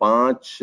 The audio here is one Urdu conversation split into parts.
5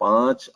5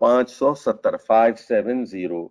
570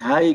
2.5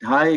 2.5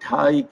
2.5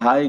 2.5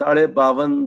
52.5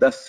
10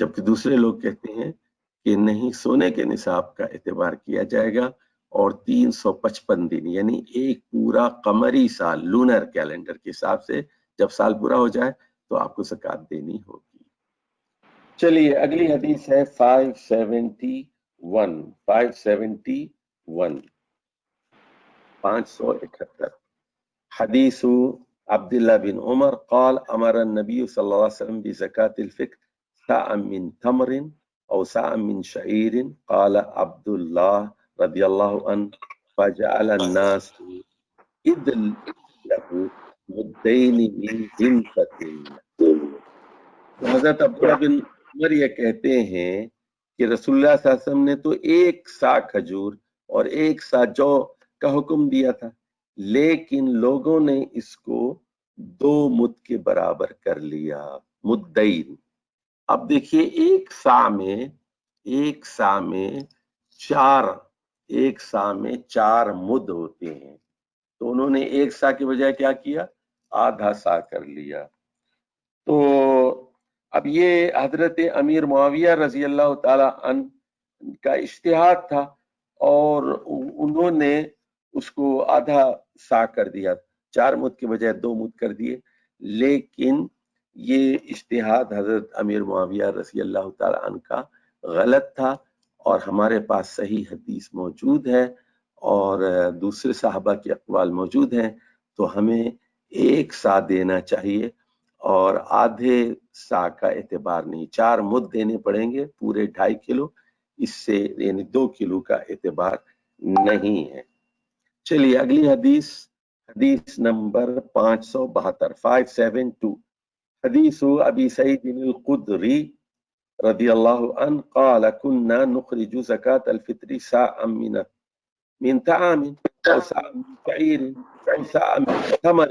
جبکہ دوسرے لوگ کہتے ہیں کہ نہیں، سونے کے نصاب کا اعتبار کیا جائے گا اور 355 دن یعنی ایک پورا قمری سال لونر کیلنڈر کے حساب سے جب سال پورا ہو جائے تو آپ کو زکوٰۃ دینی ہوگی۔ چلیے اگلی حدیث ہے 571 حدیث عبداللہ بن عمر قال امر النبی صلی اللہ علیہ وسلم بزکاة الفطر ساء من تمر او ساء من شعیر قال عبداللہ رضی اللہ عنہ فجعل الناس اذ له مدین من ہنفت۔ حضرت عبداللہ بن عمر یہ کہتے ہیں کہ رسول اللہ صلی اللہ علیہ وسلم نے تو ایک سا کھجور اور ایک سا جو کا حکم دیا تھا، لیکن لوگوں نے اس کو 2 مد کے برابر کر لیا، مدین۔ اب دیکھیے ایک سا میں 4 مد ہوتے ہیں، تو انہوں نے ایک سا کے بجائے کیا کیا؟ آدھا سا کر لیا۔ تو اب یہ حضرت امیر معاویہ رضی اللہ تعالی عنہ کا اجتہاد تھا اور انہوں نے اس کو آدھا سا کر دیا، 4 مد کے بجائے 2 مد کر دیے، لیکن یہ اجتہاد حضرت امیر معاویہ رضی اللہ تعالی عنہ کا غلط تھا، اور ہمارے پاس صحیح حدیث موجود ہے اور دوسرے صحابہ کے اقوال موجود ہیں، تو ہمیں ایک سا دینا چاہیے اور آدھے سا کا اعتبار نہیں، 4 مد دینے پڑیں گے پورے 2.5 کلو، اس سے یعنی 2 کلو کا اعتبار نہیں ہے۔ چلیے اگلی حدیث نمبر 572 حدیث ابی سعید الخدری رضی اللہ عنہ قال كنا نخرج زکاة الفطر ساء من طعام او ساء من شعیر او ساء من تمر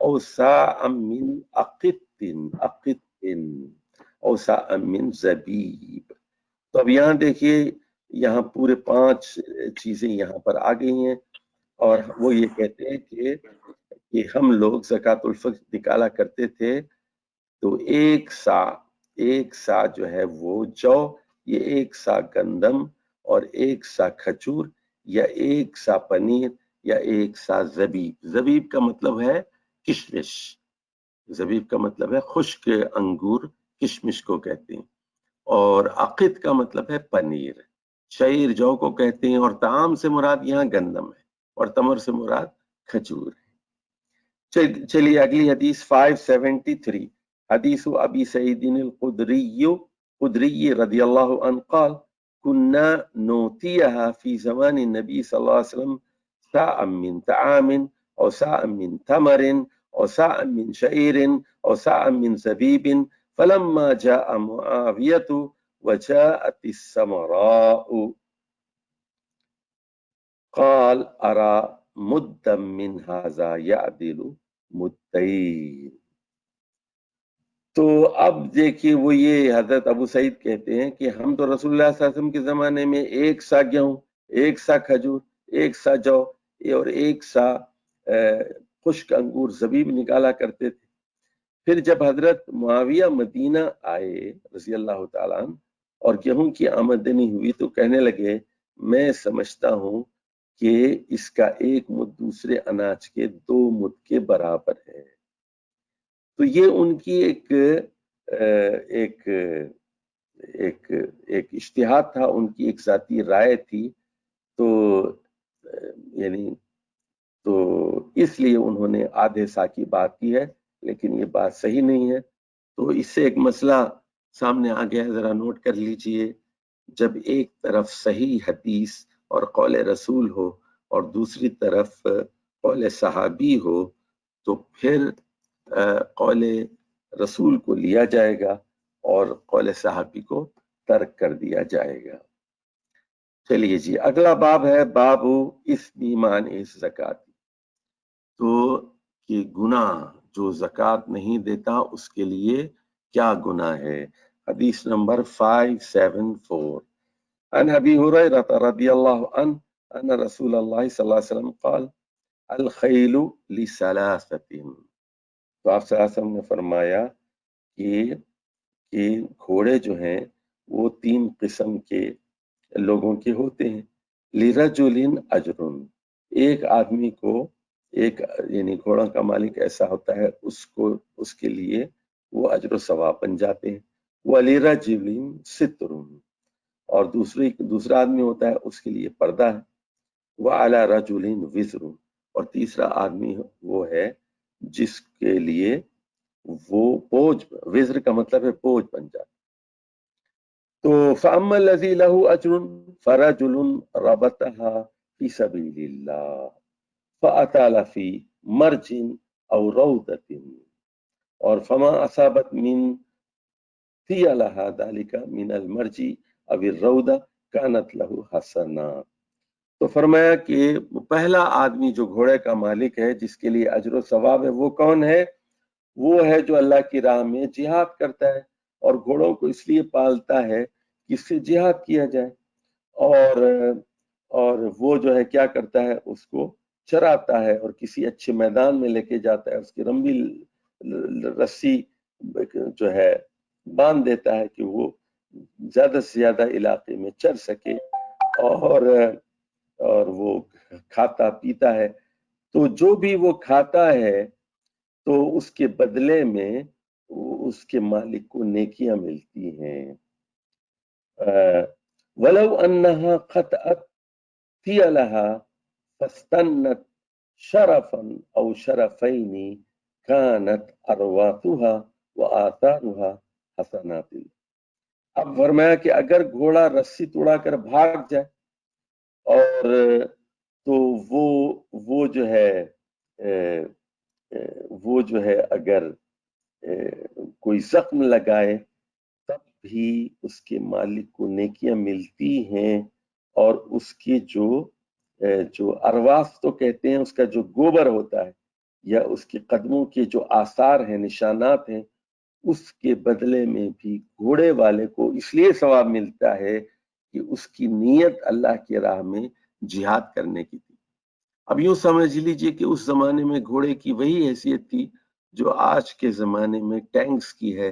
او ساء من اقط او ساء من زبیب۔ تو اب یہاں دیکھیے، یہاں پورے 5 چیزیں یہاں پر آ گئی ہیں، اور وہ یہ کہتے ہیں کہ ہم لوگ زکاة الفطر نکالا کرتے تھے تو ایک سا جو ہے وہ جو، یہ ایک سا گندم اور ایک سا کھجور یا ایک سا پنیر یا ایک سا زبیب۔ زبیب کا مطلب ہے کشمش، زبیب کا مطلب ہے خشک انگور، کشمش کو کہتے ہیں، اور عقد کا مطلب ہے پنیر، شعیر جو کو کہتے ہیں، اور طعام سے مراد یہاں گندم ہے اور تمر سے مراد کھجور ہے۔ چلیے اگلی حدیث 573 حدیث ابی سعید الخدری رضی اللہ عنہ قال كنا نوتيها في زمان النبي صلى الله عليه وسلم ساء من طعام او ساء من تمر او ساء من شعير او ساء من زبيب فلما جاء معاوية وجاءت السمراء قال ارى مدا من هذا يعدل مدین۔ تو اب دیکھیے وہ یہ حضرت ابو سعید کہتے ہیں کہ ہم تو رسول اللہ صلی اللہ علیہ وسلم کے زمانے میں ایک سا گیہوں، ایک سا کھجور، ایک سا جو اور ایک سا خشک انگور زبیب نکالا کرتے تھے۔ پھر جب حضرت معاویہ مدینہ آئے رضی اللہ تعالیٰ عنہ اور گیہوں کی آمدنی ہوئی تو کہنے لگے میں سمجھتا ہوں کہ اس کا 1 مد دوسرے اناج کے 2 مد کے برابر ہے۔ تو یہ ان کی ایک اجتہاد تھا، ان کی ایک ذاتی رائے تھی، تو یعنی تو اس لیے انہوں نے آدھے سا کی بات کی ہے، لیکن یہ بات صحیح نہیں ہے۔ تو اس سے ایک مسئلہ سامنے آ گیا، ذرا نوٹ کر لیجئے، جب ایک طرف صحیح حدیث اور قول رسول ہو اور دوسری طرف قول صحابی ہو تو پھر قول رسول کو لیا جائے گا اور قول صحابی کو ترک کر دیا جائے گا۔ چلیے جی اگلا باب ہے باب اسم مانع زکات، تو کہ گناہ جو زکات نہیں دیتا اس کے لیے کیا گناہ ہے۔ حدیث نمبر 574 عن ابی ہریرہ رضی اللہ عنہ ان رسول اللہ صلی اللہ علیہ وسلم قال الخیل لثلاثۃ، تو آپ صلی اللہ علیہ وسلم نے فرمایا کہ کہ گھوڑے جو ہیں وہ 3 قسم کے لوگوں کے ہوتے ہیں. لِرَجُلٍ اجرن، ایک آدمی کو ایک یعنی گھوڑا کا مالک ایسا ہوتا ہے اس کے لیے وہ اجر و ثواب بن جاتے ہیں. وَلِرَجُلٍ سِتْرٌ، اور دوسرا آدمی ہوتا ہے اس کے لیے پردہ ہے. وَعَلَى رَجُلٍ وِزْرٌ، اور تیسرا آدمی وہ ہے جس کے لیے وہ بوجھ، وزر کا مطلب ہے بوجھ بن جاتا. تو فَأَمَّا الَّذِي لَهُ أَجْرٌ فَرَجُلٌ رَبَطَهَا فِي سَبِيلِ اللَّهِ فَأَطَالَ فِي مَرْجٍ أَوْ رَوْضَةٍ، اور فَمَا أَصَابَتْ مِنْ ثِيَلَهَا ذَلِكَ مِنَ الْمَرْجِ أَوِ الرَّوْضَةِ كَانَتْ لَهُ حَسَنَاتٌ. تو فرمایا کہ پہلا آدمی جو گھوڑے کا مالک ہے جس کے لیے اجر و ثواب ہے وہ کون ہے؟ وہ ہے جو اللہ کی راہ میں جہاد کرتا ہے اور گھوڑوں کو اس لیے پالتا ہے کہ اس سے جہاد کیا جائے، اور وہ جو ہے کیا کرتا ہے، اس کو چراتا ہے اور کسی اچھے میدان میں لے کے جاتا ہے، اس کی لمبی رسی جو ہے باندھ دیتا ہے کہ وہ زیادہ سے زیادہ علاقے میں چر سکے، اور وہ کھاتا پیتا ہے. تو جو بھی وہ کھاتا ہے تو اس کے بدلے میں اس کے مالک کو نیکیاں ملتی ہیں. وَلَوْ أَنَّهَا قَطْعَتْ ثِيَلَهَا فَاسْتَنَّتْ شَرَفًا أَوْ شَرَفَيْنِ كَانَتْ أَرْوَاثُهَا وَآثَارُهَا حَسَنَاتٍ. اب فرمایا کہ اگر گھوڑا رسی توڑا کر بھاگ جائے اور تو وہ جو ہے اگر کوئی زخم لگائے تب بھی اس کے مالک کو نیکیاں ملتی ہیں، اور اس کی جو ارواث تو کہتے ہیں، اس کا جو گوبر ہوتا ہے یا اس کے قدموں کے جو آثار ہیں، نشانات ہیں، اس کے بدلے میں بھی گھوڑے والے کو اس لیے ثواب ملتا ہے کہ اس کی نیت اللہ کی راہ میں جہاد کرنے کی تھی. اب یوں سمجھ لیجئے کہ اس زمانے میں گھوڑے کی وہی حیثیت تھی جو آج کے زمانے میں ٹینکس کی ہے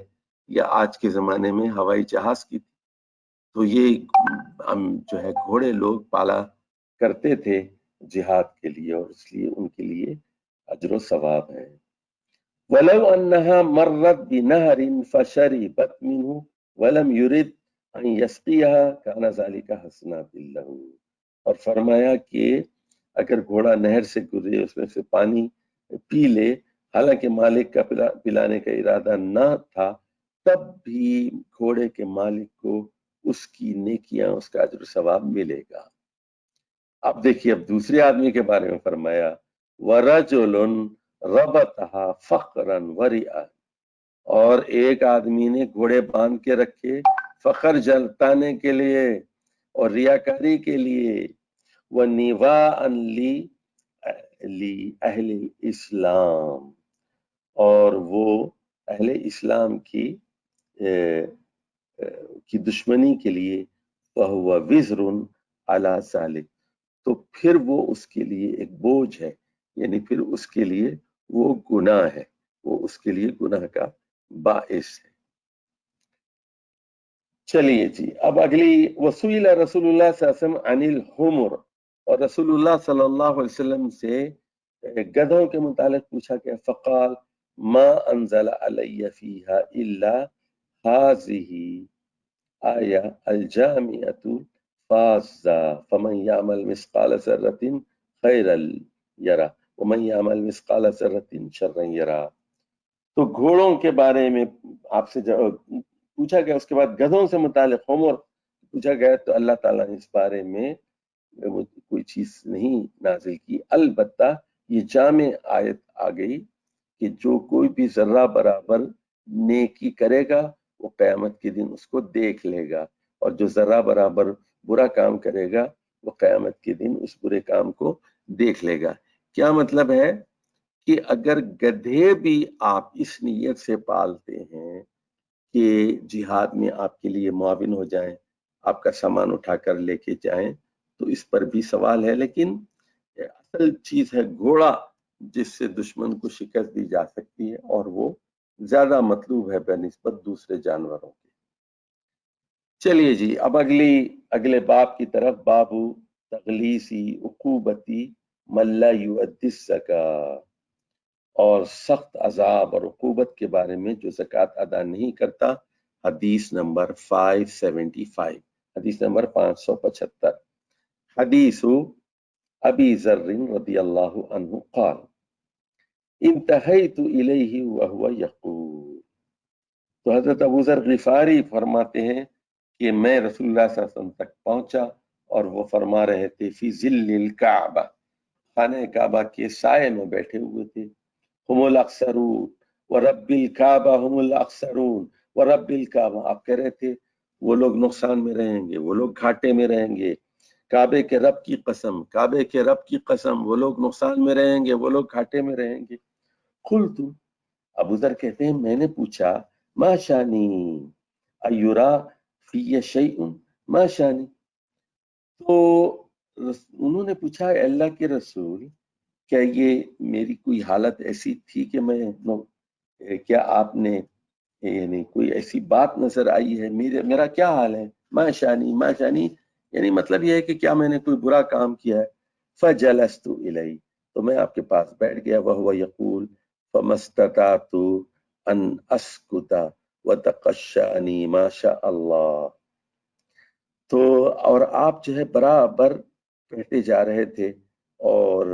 یا آج کے زمانے میں ہوائی جہاز کی تھی. تو یہ جو ہے گھوڑے لوگ پالا کرتے تھے جہاد کے لیے، اور اس لیے ان کے لیے اجر و ثواب ہے. وَلَوْ أَنَّهَا مَرَّتْ بِنَهْرٍ فَشَرِبَتْ مِنْهُ وَلَمْ يُرِدْ أَنْ يَسْقِيَهَا كَانَ ذَلِكَ حَسَنَاتٍ لَهُ. اور فرمایا کہ اگر گھوڑا نہر سے گزرے، اس میں سے پانی پی لے، حالانکہ مالک کا پلانے کا ارادہ نہ تھا، تب بھی گھوڑے کے مالک کو اس کی نیکیاں، اس کا اجر و ثواب ملے گا. اب دیکھیے، اب دوسرے آدمی کے بارے میں فرمایا وَرَجُلٌ رَبَطَهَا فَخْرًا وَرِئًا، اور ایک آدمی نے گھوڑے باندھ کے رکھے فخر جتانے کے لیے اور ریاکاری کے لیے. وَنِوَاءً لِأَهْلِ الْإِسْلَامِ، اور وہ اہل اسلام کی دشمنی کے لیے. فَهُوَ وِزْرٌ عَلَى ذَلِكَ، تو پھر وہ اس کے لیے ایک بوجھ ہے، یعنی پھر اس کے لیے وہ گناہ ہے، وہ اس کے لیے گناہ کا باعث ہے. چلیے جی، اب اگلی وسئل رسول اللہ صلی اللہ علیہ وسلم عن الحمر، اور رسول اللہ صلی اللہ علیہ وسلم سے گدھوں کے متعلق پوچھا کہ فقال ما انزل علی فیہا الا هذه آیہ الجامعۃ فاذا فمن يعمل مثقال ذرة خیرا یرہ ومن يعمل مثقال ذرة شرا یرہ. تو گھوڑوں کے بارے میں آپ سے پوچھا گیا، اس کے بعد گدھوں سے متعلق حمر پوچھا گیا، تو اللہ تعالیٰ نے اس بارے میں کوئی چیز نہیں نازل کی، البتہ یہ جامع آیت آ گئی کہ جو کوئی بھی ذرہ برابر نیکی کرے گا وہ قیامت کے دن اس کو دیکھ لے گا، اور جو ذرہ برابر برا کام کرے گا وہ قیامت کے دن اس برے کام کو دیکھ لے گا. کیا مطلب ہے کہ اگر گدھے بھی آپ اس نیت سے پالتے ہیں کہ جہاد میں آپ کے لیے معاون ہو جائیں، آپ کا سامان اٹھا کر لے کے جائیں، تو اس پر بھی سوال ہے. لیکن اصل چیز ہے گھوڑا، جس سے دشمن کو شکست دی جا سکتی ہے، اور وہ زیادہ مطلوب ہے بنسبت دوسرے جانوروں کے۔ چلیے جی، اب اگلے باب کی طرف، بابو تغلیسی عقوبتی من لا یؤدی الزکاۃ، اور سخت عذاب اور عقوبت کے بارے میں جو زکوٰۃ ادا نہیں کرتا۔ حدیث نمبر 575، حدیث نمبر 575، حدیث ابی ذر رضی اللہ عنہ قال انتہیت الیہ وہو یقول، تو حضرت ابو ذر غفاری فرماتے ہیں کہ میں رسول اللہ صلی اللہ علیہ وسلم تک پہنچا اور وہ فرما رہے تھے فی ظل الکعبہ، خانہ کعبہ کے سائے میں بیٹھے ہوئے تھے، ہم الاکثرون ورب الکعبہ ہم الاکثرون ورب الکعبہ، آپ کہہ رہے تھے وہ لوگ نقصان میں رہیں گے، وہ لوگ گھاٹے میں رہیں گے، کعبے کے رب کی قسم، کعبے کے رب کی قسم، وہ لوگ نقصان میں رہیں گے، وہ لوگ گھاٹے میں رہیں گے۔ قلت، ابو ذر کہتے ہیں میں نے پوچھا ما شانی ایرا فی شیء ما شانی، تو انہوں نے پوچھا اللہ کے رسول کیا یہ میری کوئی حالت ایسی تھی کہ کیا آپ نے یعنی کوئی ایسی بات نظر آئی ہے، میرا کیا حال ہے، ما شانی ما شانی، یعنی مطلب یہ ہے کہ کیا میں نے کوئی برا کام کیا ہے۔ فجلست الیہ، تو میں آپ کے پاس بیٹھ گیا، وہو یقول فما استطعت ان اسکت وتقشانی ما شاء اللہ، تو اور آپ جو ہے برابر کہتے جا رہے تھے اور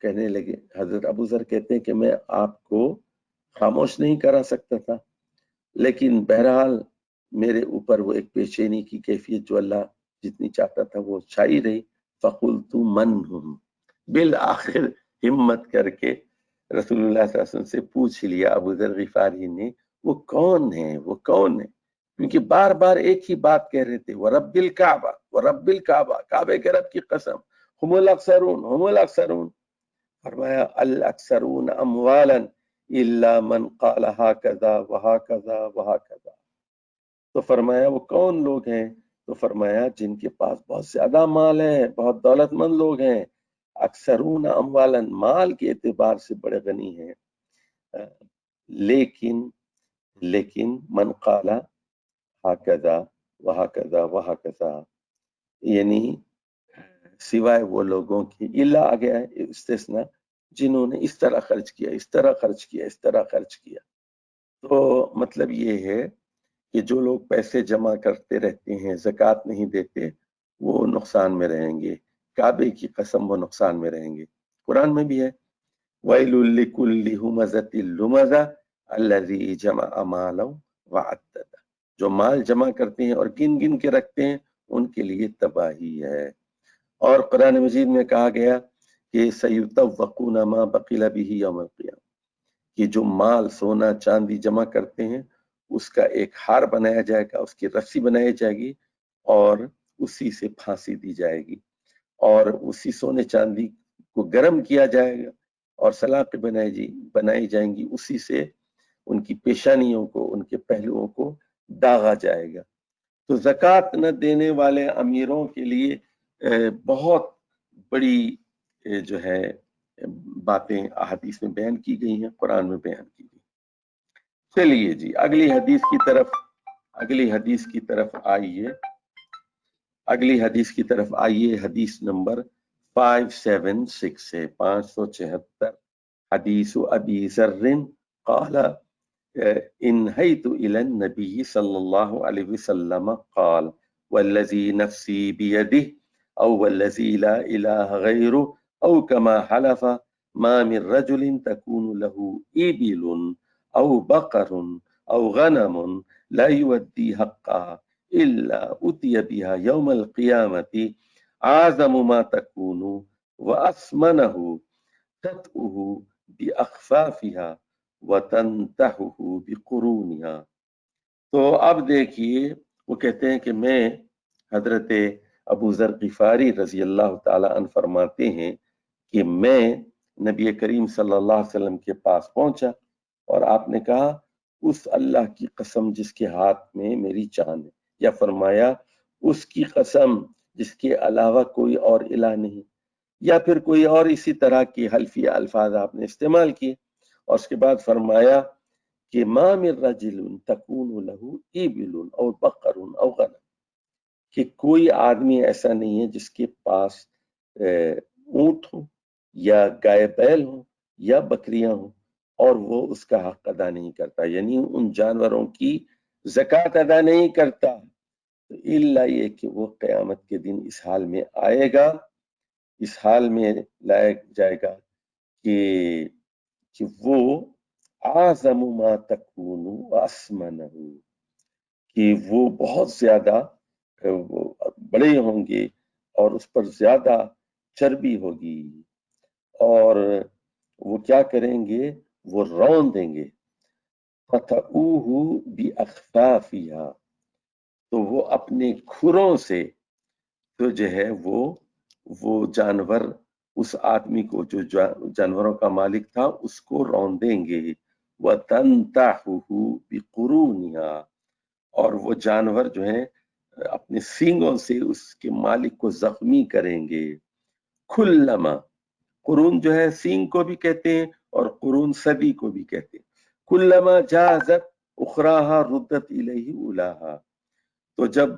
کہنے لگے، حضرت ابو ذر کہتے ہیں کہ میں آپ کو خاموش نہیں کرا سکتا تھا، لیکن بہرحال میرے اوپر وہ ایک بے چینی کی کیفیت جو اللہ جتنی چاہتا تھا وہ چھائی رہی۔ فقلت من ہم، بالآخر ہمت کر کے رسول اللہ صلی اللہ علیہ وسلم سے پوچھ لیا ابو ذر غفاری نے وہ کون ہے، وہ کون ہے، کیونکہ بار بار ایک ہی بات کہہ رہے تھے، ورب الکعبہ ورب الکعبہ، کعبے کے رب کی قسم، ہم الاکثرون ہم الاکثرون۔ فرمایا الاکثرون اموالا الا من قال ہکذا وہکذا وہکذا، تو فرمایا وہ کون لوگ ہیں، تو فرمایا جن کے پاس بہت زیادہ مال ہے، بہت دولت مند لوگ ہیں، اکثرون اموالا، مال کے اعتبار سے بڑے غنی ہیں، لیکن من قال ہکذا وہکذا وہکذا، یعنی سوائے وہ لوگوں کی، الا آ گیا ہے استثناء، جنہوں نے اس طرح خرچ کیا، اس طرح خرچ کیا، اس طرح خرچ کیا۔ تو مطلب یہ ہے کہ جو لوگ پیسے جمع کرتے رہتے ہیں، زکوٰۃ نہیں دیتے، وہ نقصان میں رہیں گے، کعبے کی قسم وہ نقصان میں رہیں گے۔ قرآن میں بھی ہے وَيْلٌ لِكُلِّ هُمَزَةٍ لُمَزَةٍ الَّذِي جَمَعَ مَالًا وَعَدَّدَهُ، جو مال جمع کرتے ہیں اور گن گن کے رکھتے ہیں ان کے لیے تباہی ہے۔ اور قرآن مجید میں کہا گیا کہ سَيُطَوَّقُونَ مَا بَقِلَ بِهِ يَوْمَ الْقِيَامَةِ، کہ جو مال سونا چاندی جمع کرتے ہیں اس کا ایک ہار بنایا جائے گا، اس کی رسی بنائی جائے گی اور اسی سے پھانسی دی جائے گی، اور اسی سونے چاندی کو گرم کیا جائے گا اور سلاخیں بنائی جائیں گی، اسی سے ان کی پیشانیوں کو، ان کے پہلوؤں کو داغا جائے گا۔ تو زکوٰۃ نہ دینے والے امیروں کے لیے بہت بڑی جو ہے باتیں احادیث میں بیان کی گئی ہیں، قرآن میں بیان کی گئی۔ چلیے جی اگلی حدیث کی طرف آئیے، حدیث نمبر 576 ہے، 576، حدیث ابی ذر قال انہیت الی النبی صلی اللہ علیہ وسلم قال والذی نفسی بیدہ او والذی لا الہ غیرہ او کما حلف ما من رجل تکون له ابل او بقر او غنم لا یودی حقا الا اتی بها یوم القیامة اعظم ما تکون واسمنہ تطؤہ باخفافها وَتَنْتَحُهُ بِقُرُونِهَا۔ تو اب دیکھیے وہ کہتے ہیں کہ میں حضرت ابو ذر غفاری رضی اللہ تعالی عنہ فرماتے ہیں کہ میں نبی کریم صلی اللہ علیہ وسلم کے پاس پہنچا اور آپ نے کہا اس اللہ کی قسم جس کے ہاتھ میں میری جان ہے، یا فرمایا اس کی قسم جس کے علاوہ کوئی اور الہ نہیں، یا پھر کوئی اور اسی طرح کی حلفیہ الفاظ آپ نے استعمال کیے، اور اس کے بعد فرمایا کہ ما من رجل تکون لہ ابل او بقر او غنم، کہ کوئی آدمی ایسا نہیں ہے جس کے پاس اونٹ ہو یا گائے بیل ہو یا بکریاں ہوں اور وہ اس کا حق ادا نہیں کرتا، یعنی ان جانوروں کی زکوٰۃ ادا نہیں کرتا، تو الا یہ کہ وہ قیامت کے دن اس حال میں آئے گا، اس حال میں لایا جائے گا کہ وہ اعظم ما تکون واسمنہ، کہ وہ بہت زیادہ بڑے ہوں گے اور اس پر زیادہ چربی ہوگی، اور وہ کیا کریں گے، وہ رون دیں گے، فَتَأُوهُ بِأَخْفَافِهَا، تو وہ اپنے کھروں سے تو جو ہے وہ جانور اس آدمی کو جو جانوروں کا مالک تھا اس کو رون دیں گے، وَتَنْتَحُهُ بِقُرُونِهَا، اور وہ جانور جو ہیں اپنے سینگوں سے اس کے مالک کو زخمی کریں گے، کلما، قرون جو ہے سینگ کو بھی کہتے ہیں اور قرون صدی کو بھی کہتے ہیں، کلما جازت اخراہا ردت الیہ اولاہا، تو جب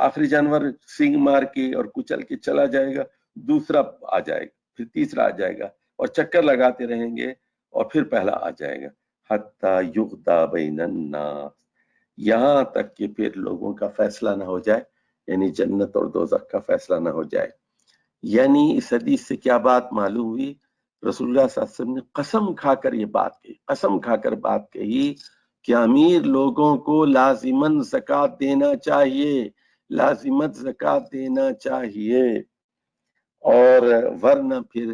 آخری جانور سینگ مار کے اور کچل کے چلا جائے گا، دوسرا آ جائے گا، پھر تیسرا آ جائے گا، اور چکر لگاتے رہیں گے اور پھر پہلا آ جائے گا، حتی یغدا بین الناس، یہاں تک کہ پھر لوگوں کا فیصلہ نہ ہو جائے، یعنی جنت اور دوزخ کا فیصلہ نہ ہو جائے۔ یعنی اس حدیث سے کیا بات معلوم ہوئی، رسول اللہ صلی اللہ علیہ وسلم نے قسم کھا کر یہ بات کہی، قسم کھا کر بات کہی کہ امیر لوگوں کو لازماً زکوٰۃ دینا چاہیے، لازمت زکوٰۃ دینا چاہیے، اور ورنہ پھر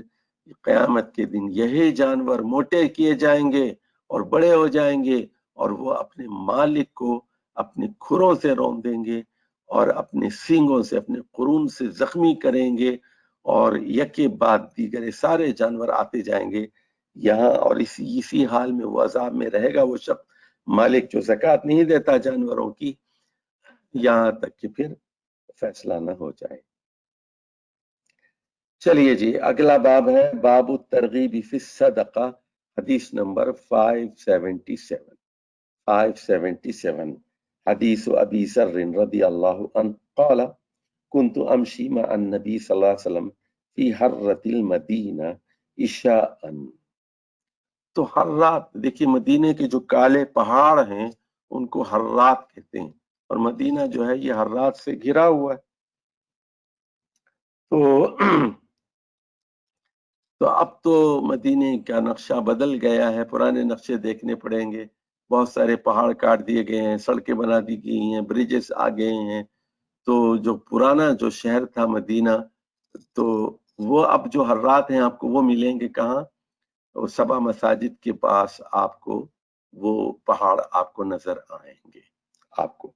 قیامت کے دن یہی جانور موٹے کیے جائیں گے اور بڑے ہو جائیں گے، اور وہ اپنے مالک کو اپنے کھروں سے رون دیں گے اور اپنے سینگوں سے، اپنے قرون سے زخمی کریں گے، اور یکے بعد دیگر سارے جانور آتے جائیں گے یہاں، اور اسی حال میں وہ عذاب میں رہے گا وہ شخص مالک جو زکوٰۃ نہیں دیتا جانوروں کی، یہاں تک کہ پھر فیصلہ نہ ہو جائے۔ چلیے جی، اگلا باب ہے باب الترغیب فی الصدقہ، حدیث نمبر 577 حدیث ابی ذر رضی اللہ عنہ قال كنت امشی مع النبی صلی اللہ علیہ وسلم فی حرۃ المدینہ عشاء، تو حرات، دیکھیے مدینے کے جو کالے پہاڑ ہیں ان کو حرات کہتے ہیں، اور مدینہ جو ہے یہ حرات سے گھرا ہوا ہے، تو اب تو مدینے کا نقشہ بدل گیا ہے، پرانے نقشے دیکھنے پڑیں گے، بہت سارے پہاڑ کاٹ دیے گئے ہیں، سڑکیں بنا دی گئی ہیں، بریجز آ گئے ہیں، تو جو پرانا جو شہر تھا مدینہ، تو وہ اب جو حرات ہیں آپ کو وہ ملیں گے کہاں، سبا مساجد کے پاس آپ کو وہ پہاڑ آپ کو نظر آئیں گے آپ کو،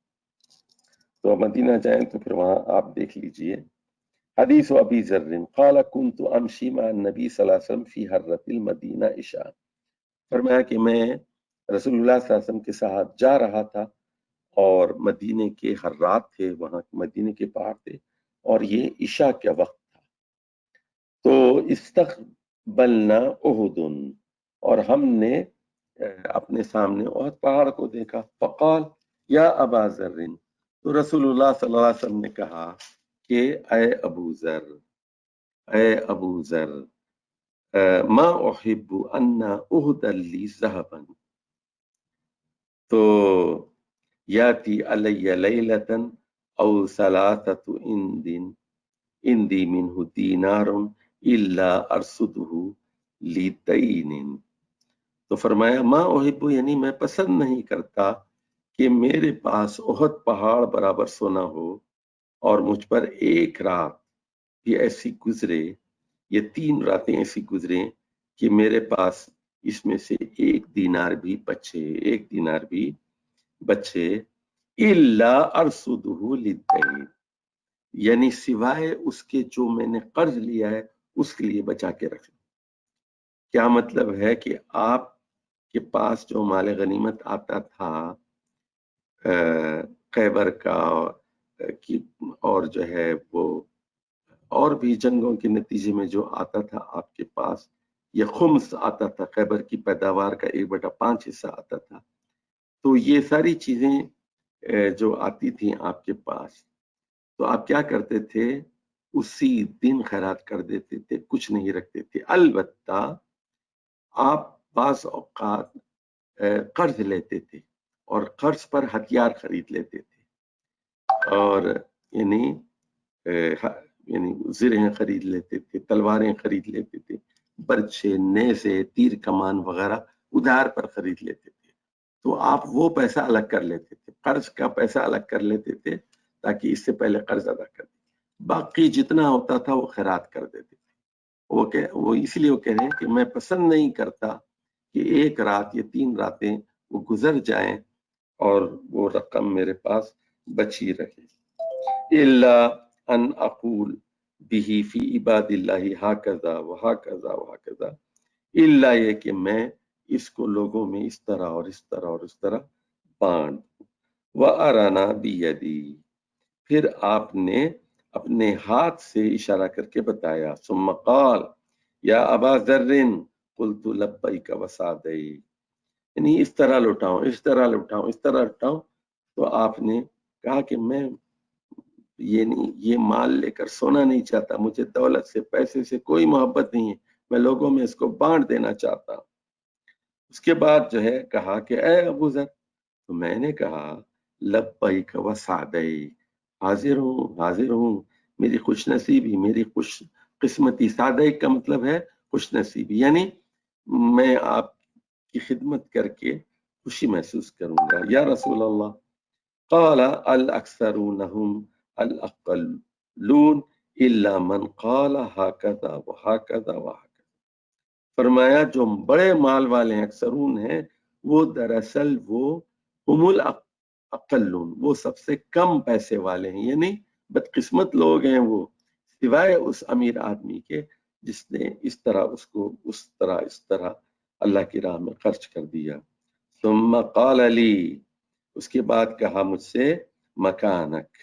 تو مدینہ جائیں تو پھر وہاں آپ دیکھ لیجئے۔ حدیث ابی ذر قال كنت امشی مع النبی صلی اللہ علیہ وسلم فی حرۃ المدینہ عشاء، فرمایا کہ میں رسول اللہ صلی اللہ علیہ وسلم کے ساتھ جا رہا تھا اور مدینے کے حرات تھے، وہاں مدینے کے پہاڑ تھے، اور یہ عشاء کا وقت تھا، تو استقبلنا احد، اور ہم نے اپنے سامنے احد پہاڑ کو دیکھا، فقال یا ابا ذر، تو رسول اللہ صلی اللہ علیہ وسلم نے کہا کہ اے ابو ذر، اے ابو ذر، ما احب ان اہد لی ذهبا، تو یاتی علی لیلۃ او ثلاثۃ اندی منہ دینار الا ارصدہ لتین، تو فرمایا ما احب، یعنی میں پسند نہیں کرتا کہ میرے پاس احد پہاڑ برابر سونا ہو اور مجھ پر ایک رات بھی ایسی گزرے، یہ 3 راتیں ایسی گزریں کہ میرے پاس اس میں سے ایک دینار بھی بچے الا ارصدہ للدین، یعنی سوائے اس کے جو میں نے قرض لیا ہے اس کے لیے بچا کے رکھ لوں۔ کیا مطلب ہے کہ آپ کے پاس جو مال غنیمت آتا تھا خیبر کا اور جو ہے وہ اور بھی جنگوں کے نتیجے میں جو آتا تھا آپ کے پاس، یہ خمس آتا تھا، خیبر کی پیداوار کا 1/5 حصہ آتا تھا. تو یہ ساری چیزیں جو آتی تھیں آپ کے پاس، تو آپ کیا کرتے تھے؟ اسی دن خیرات کر دیتے تھے، کچھ نہیں رکھتے تھے. البتہ آپ بعض اوقات قرض لیتے تھے اور قرض پر ہتھیار خرید لیتے تھے، اور یعنی زرہیں خرید لیتے تھے، تلواریں خرید لیتے تھے، برچھے، نیزے، تیر کمان وغیرہ ادھار پر خرید لیتے تھے. تو آپ وہ پیسہ الگ کر لیتے تھے، قرض کا پیسہ الگ کر لیتے تھے تاکہ اس سے پہلے قرض ادا کر دیں. باقی جتنا ہوتا تھا وہ خیرات کر دیتے تھے. وہ اس لیے وہ کہہ رہے ہیں کہ میں پسند نہیں کرتا کہ ایک رات یا 3 راتیں وہ گزر جائیں اور وہ رقم میرے پاس بچی رہے. الا ان اقول به فی عباد اللہ ہکذا وہکذا وہکذا، الا یہ کہ میں اس کو لوگوں میں اس طرح اور اس طرح اور اس طرح بانٹ دوں. وَأَرَنَا بِيَدِي، پھر آپ نے اپنے ہاتھ سے اشارہ کر کے بتایا. ثم قال یا ابا ذر قلت لبیک وسعدی، یعنی اس طرح لوٹاؤں، اس طرح لوٹاؤں، اس طرح لوٹاؤں. تو آپ نے کہا کہ میں یہ مال لے کر سونا نہیں چاہتا، مجھے دولت سے، پیسے سے کوئی محبت نہیں ہے، میں لوگوں میں اس کو بانٹ دینا چاہتا ہوں. اس کے بعد جو ہے کہا کہ اے ابو ذر، تو میں نے کہا لبیک وسعدی، حاضر ہوں، حاضر ہوں، میری خوش نصیبی، میری خوش قسمتی. سعدی کا مطلب ہے خوش نصیبی، یعنی میں آپ کی خدمت کر کے خوشی محسوس کروں گا. یا رسول اللہ، قال الاکثرونہم الاقلون الا من قال ہکذا وہکذا وہکذا. فرمایا جو بڑے مال والے ہیں، اکثرون ہیں، وہ دراصل وہ ہم الاقلون، وہ سب سے کم پیسے والے ہیں، یعنی بدقسمت لوگ ہیں وہ، سوائے اس امیر آدمی کے جس نے اس طرح اس کو اس طرح اللہ کی راہ میں خرچ کر دیا. ثم قال لی، اس کے بعد کہا مجھ سے مکانک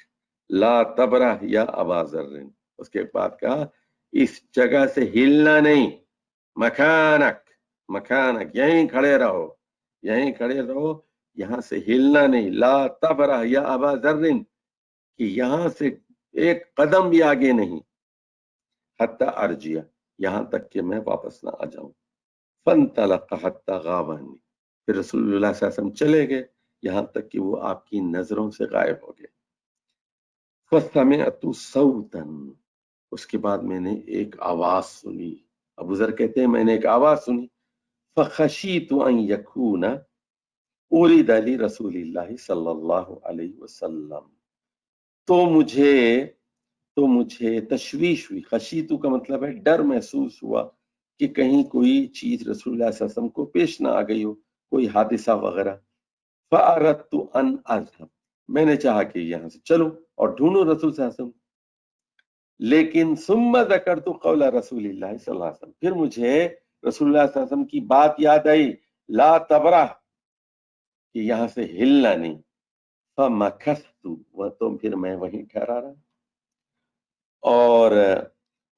لا تبرح یا ابا ذر، اس کے بعد کہا اس جگہ سے ہلنا نہیں. مکانک، مکانک، یہیں کھڑے رہو، یہیں کھڑے رہو، یہاں سے ہلنا نہیں. لا تبرح یا ابا ذر، کہ یہاں سے ایک قدم بھی آگے نہیں. حتی ارجع، یہاں تک کہ میں واپس نہ آ جاؤں. فانطلق حتی غاب عنی، پھر رسول اللہ صلی اللہ علیہ وسلم چلے گئے یہاں تک کہ وہ آپ کی نظروں سے غائب ہو گئے. فسمعت صوتا، اس کے بعد میں نے ایک آواز سنی. ابو ذر کہتے ہیں میں نے ایک آواز سنی. فخشیت ان یکون ارید لرسول اللہ صلی اللہ علیہ وسلم، تو مجھے تشویش ہوئی. خشیتو کا مطلب ہے ڈر محسوس ہوا کہ کہیں کوئی چیز رسول اللہ صلی اللہ علیہ وسلم کو پیش نہ آ گئی ہو، کوئی حادثہ وغیرہ. فأردت ان اذهب، میں نے چاہا کہ یہاں سے چلو اور ڈھونڈو رسول صلی اللہ علیہ وسلم. لیکن ثم ذکرت قول رسول اللہ صلی اللہ علیہ وسلم، پھر مجھے رسول اللہ صلی اللہ علیہ وسلم کی بات یاد آئی، لا تبرح، کہ یہاں سے ہلنا نہیں. فمکثت، تو پھر میں وہیں ٹھہرا رہا. اور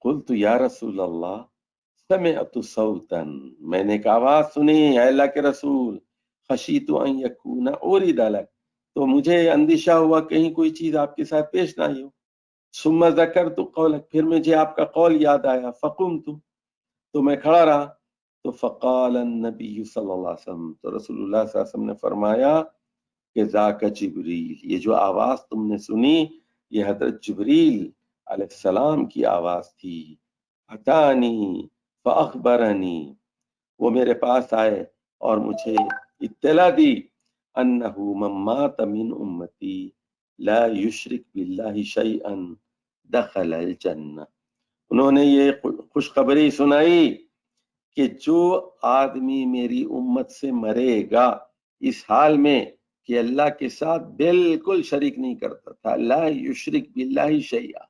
قلت یا رسول اللہ سمعت صوتا، میں نے ایک آواز سنی اے اللہ کے رسول، خشیت ان یکون ارید لک، تو مجھے اندیشہ ہوا کہیں کوئی چیز آپ کے ساتھ پیش نہ آئی ہو. ثم ذکرت قولک، پھر مجھے آپ کا قول یاد آیا. فقمت، تو میں کھڑا رہا. تو فقال النبی صلی اللہ علیہ وسلم، تو رسول اللہ صلی اللہ علیہ وسلم نے فرمایا کہ ذاک جبریل، یہ جو آواز تم نے سنی یہ حضرت جبریل علیہ السلام کی آواز تھی. اتانی فاخبرنی، وہ میرے پاس آئے اور مجھے اطلاع دی، انہ من مات من امتی لا یشرک باللہ شیئا دخل الجنہ. انہوں نے یہ خوشخبری سنائی کہ جو آدمی میری امت سے مرے گا اس حال میں کہ اللہ کے ساتھ بالکل شریک نہیں کرتا تھا، لا یشرک باللہ شیئا،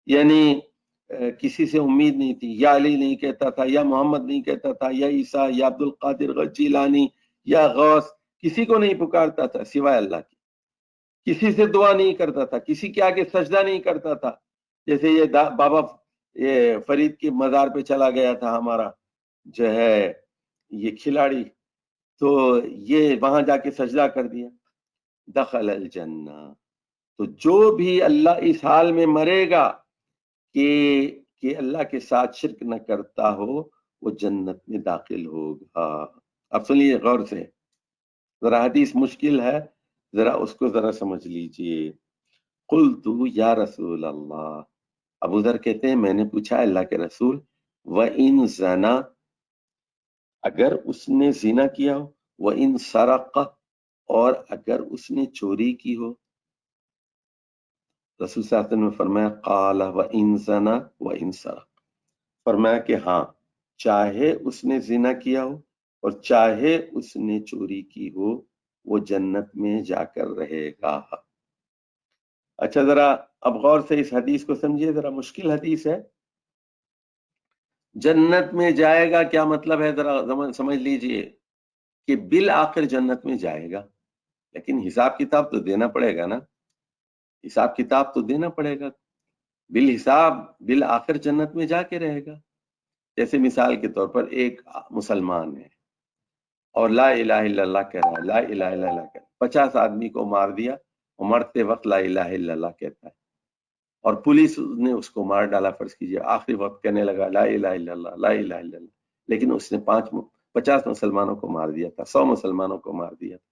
یعنی کسی سے امید نہیں تھی، یا علی نہیں کہتا تھا، یا محمد نہیں کہتا تھا، یا عیسیٰ، یا عبد القادر جیلانی، یا غوث، کسی کو نہیں پکارتا تھا سوائے اللہ کی، کسی سے دعا نہیں کرتا تھا، کسی کے آگے سجدہ نہیں کرتا تھا. جیسے یہ بابا فرید کی مزار پہ چلا گیا تھا ہمارا جو ہے یہ کھلاڑی، تو یہ وہاں جا کے سجدہ کر دیا، دخل الجنہ. تو جو بھی اللہ اس حال میں مرے گا کہ اللہ کے ساتھ شرک نہ کرتا ہو وہ جنت میں داخل ہوگا. اب سنیے غور سے، ذرا حدیث مشکل ہے، ذرا اس کو ذرا سمجھ لیجئے. قلت یا رسول اللہ، ابو ذر کہتے ہیں میں نے پوچھا اللہ کے رسول، وَإِن زنا، اگر اس نے زنا کیا ہو، وَإِن سرق، اور اگر اس نے چوری کی ہو. رسول صلی اللہ علیہ وسلم نے فرمایا قال وَإِن زنا وَإِن سرق، فرمایا کہ ہاں چاہے اس نے زنا کیا ہو اور چاہے اس نے چوری کی ہو وہ جنت میں جا کر رہے گا. اچھا ذرا اب غور سے اس حدیث کو سمجھیے، ذرا مشکل حدیث ہے. جنت میں جائے گا کیا مطلب ہے، ذرا سمجھ لیجئے کہ بالآخر جنت میں جائے گا، لیکن حساب کتاب تو دینا پڑے گا نا، حساب کتاب تو دینا پڑے گا. بالحساب بالآخر جنت میں جا کے رہے گا. جیسے مثال کے طور پر ایک مسلمان ہے اور لا الہ الا اللہ کہہ رہا ہے، لا الہ الا اللہ کہہ رہا ہے، 50 آدمی کو مار دیا اور مرتے وقت لا الہ الا اللہ کہتا ہے، اور پولیس نے اس کو مار ڈالا، فرض کیجئے آخری وقت کہنے لگا لا الہ الا اللہ لا الہ الا اللہ، لیکن اس نے 50 مسلمانوں کو مار دیا تھا، 100 مسلمانوں کو مار دیا تھا.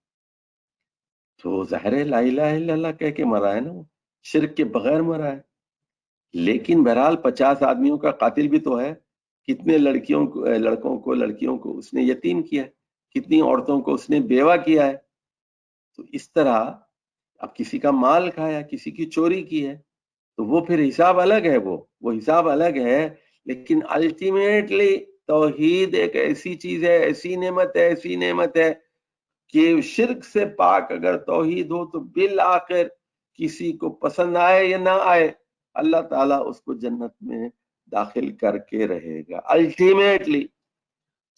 تو ظاہر ہے لا الہ الا اللہ کہہ کے مرا ہے نا، وہ شرک کے بغیر مرا ہے. لیکن بہرحال 50 آدمیوں کا قاتل بھی تو ہے. کتنے لڑکوں کو لڑکیوں کو اس نے یتیم کیا ہے، کتنی عورتوں کو اس نے بیوہ کیا ہے. تو اس طرح اب کسی کا مال کھایا، کسی کی چوری کی ہے، تو وہ پھر حساب الگ ہے، وہ حساب الگ ہے. لیکن الٹیمیٹلی توحید ایک ایسی چیز ہے، ایسی نعمت ہے کہ شرک سے پاک اگر توحید ہو تو بالآخر کسی کو پسند آئے یا نہ آئے اللہ تعالیٰ اس کو جنت میں داخل کر کے رہے گا الٹیمیٹلی.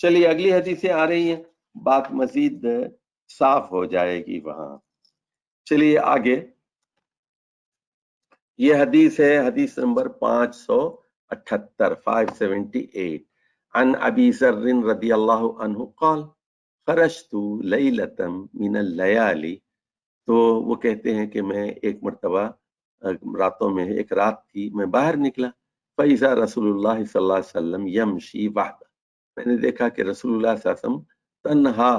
چلیے اگلی حدیثیں آ رہی ہیں، بات مزید صاف ہو جائے گی وہاں. چلیے آگے، یہ حدیث ہے حدیث نمبر 578 578. عن ابی ذر رضی اللہ عنہ قال خرجت لیلۃ من اللیالی، تو وہ کہتے ہیں کہ میں ایک مرتبہ راتوں میں ایک رات تھی میں باہر نکلا، فَإِذَا رسول اللہ صلی اللہ علیہ وسلم یمشی وحدہ، میں نے دیکھا کہ رسول اللہ صلی اللہ علیہ وسلم تنہا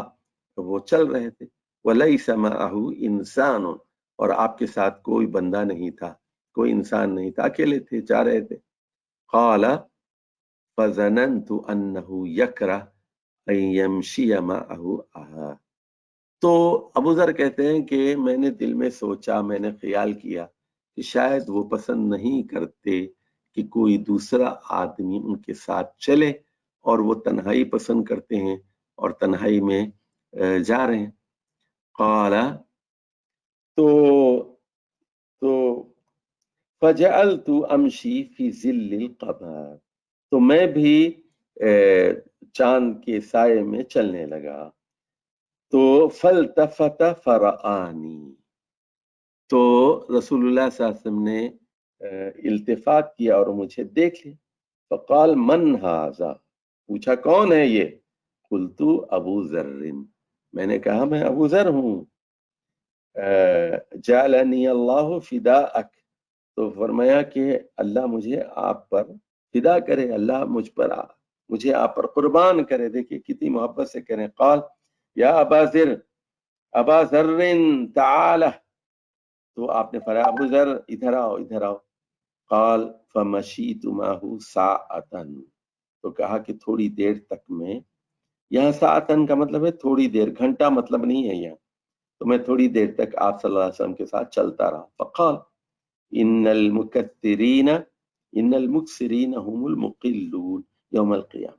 وہ چل رہے تھے، وَلَيْسَ مَعَهُ إِنسَانٌ، اور آپ کے ساتھ کوئی بندہ نہیں تھا، کوئی انسان نہیں تھا، اکیلے تھے، جا رہے تھے. قال فَظَنَنْتُ أَنَّهُ يَكْرَهُ أَن يَمْشِيَ مَعَهُ. تو ابو ذر کہتے ہیں کہ میں نے دل میں سوچا، میں نے خیال کیا کہ شاید وہ پسند نہیں کرتے کہ کوئی دوسرا آدمی ان کے ساتھ چلے، اور وہ تنہائی پسند کرتے ہیں اور تنہائی میں جا رہے ہیں. قال تو فجعلت امشی فی ظل القمر، تو میں بھی چاند کے سائے میں چلنے لگا. تو فالتفت فرآنی، تو رسول اللہ صلی اللہ علیہ وسلم نے التفات کیا اور مجھے دیکھ لیا. فقال من ھذا، پوچھا کون ہے یہ؟ قلت ابو ذر، میں نے کہا میں ابو ذر ہوں. جعلنی اللہ فداءک، تو فرمایا کہ اللہ مجھے آپ پر فدا کرے، اللہ مجھے آپ پر قربان کرے. دیکھیں کتنی محبت سے کریں. قال یا ابا ذر، ابا ذر تعال، تو آپ نے فرمایا ابو ذر ادھر آؤ ادھر آؤ. قال فمشیت معه ساعۃ، تو کہا کہ تھوڑی دیر تک میں، یہاں ساعتن کا مطلب ہے تھوڑی دیر، گھنٹہ مطلب نہیں ہے یہاں، تو میں تھوڑی دیر تک آپ صلی اللہ علیہ وسلم کے ساتھ چلتا رہا. فقال ان المکثرین هم المقلون یوم القیامہ،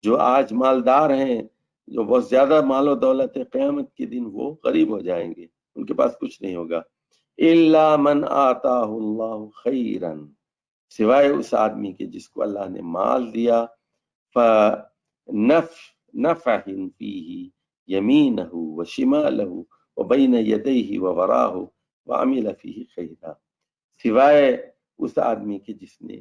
جو آج مالدار ہیں، جو بہت زیادہ مال و دولت ہے، قیامت کے دن وہ غریب ہو جائیں گے، ان کے پاس کچھ نہیں ہوگا. الا من آتاہ اللہ خیرا، سوائے اس آدمی کے جس کو اللہ نے مال دیا، فنفع فیہ یمینہ وشمالہ وبین یدیہ ووراہ وعمل فیہ خیرا، سوائے اس آدمی کے جس نے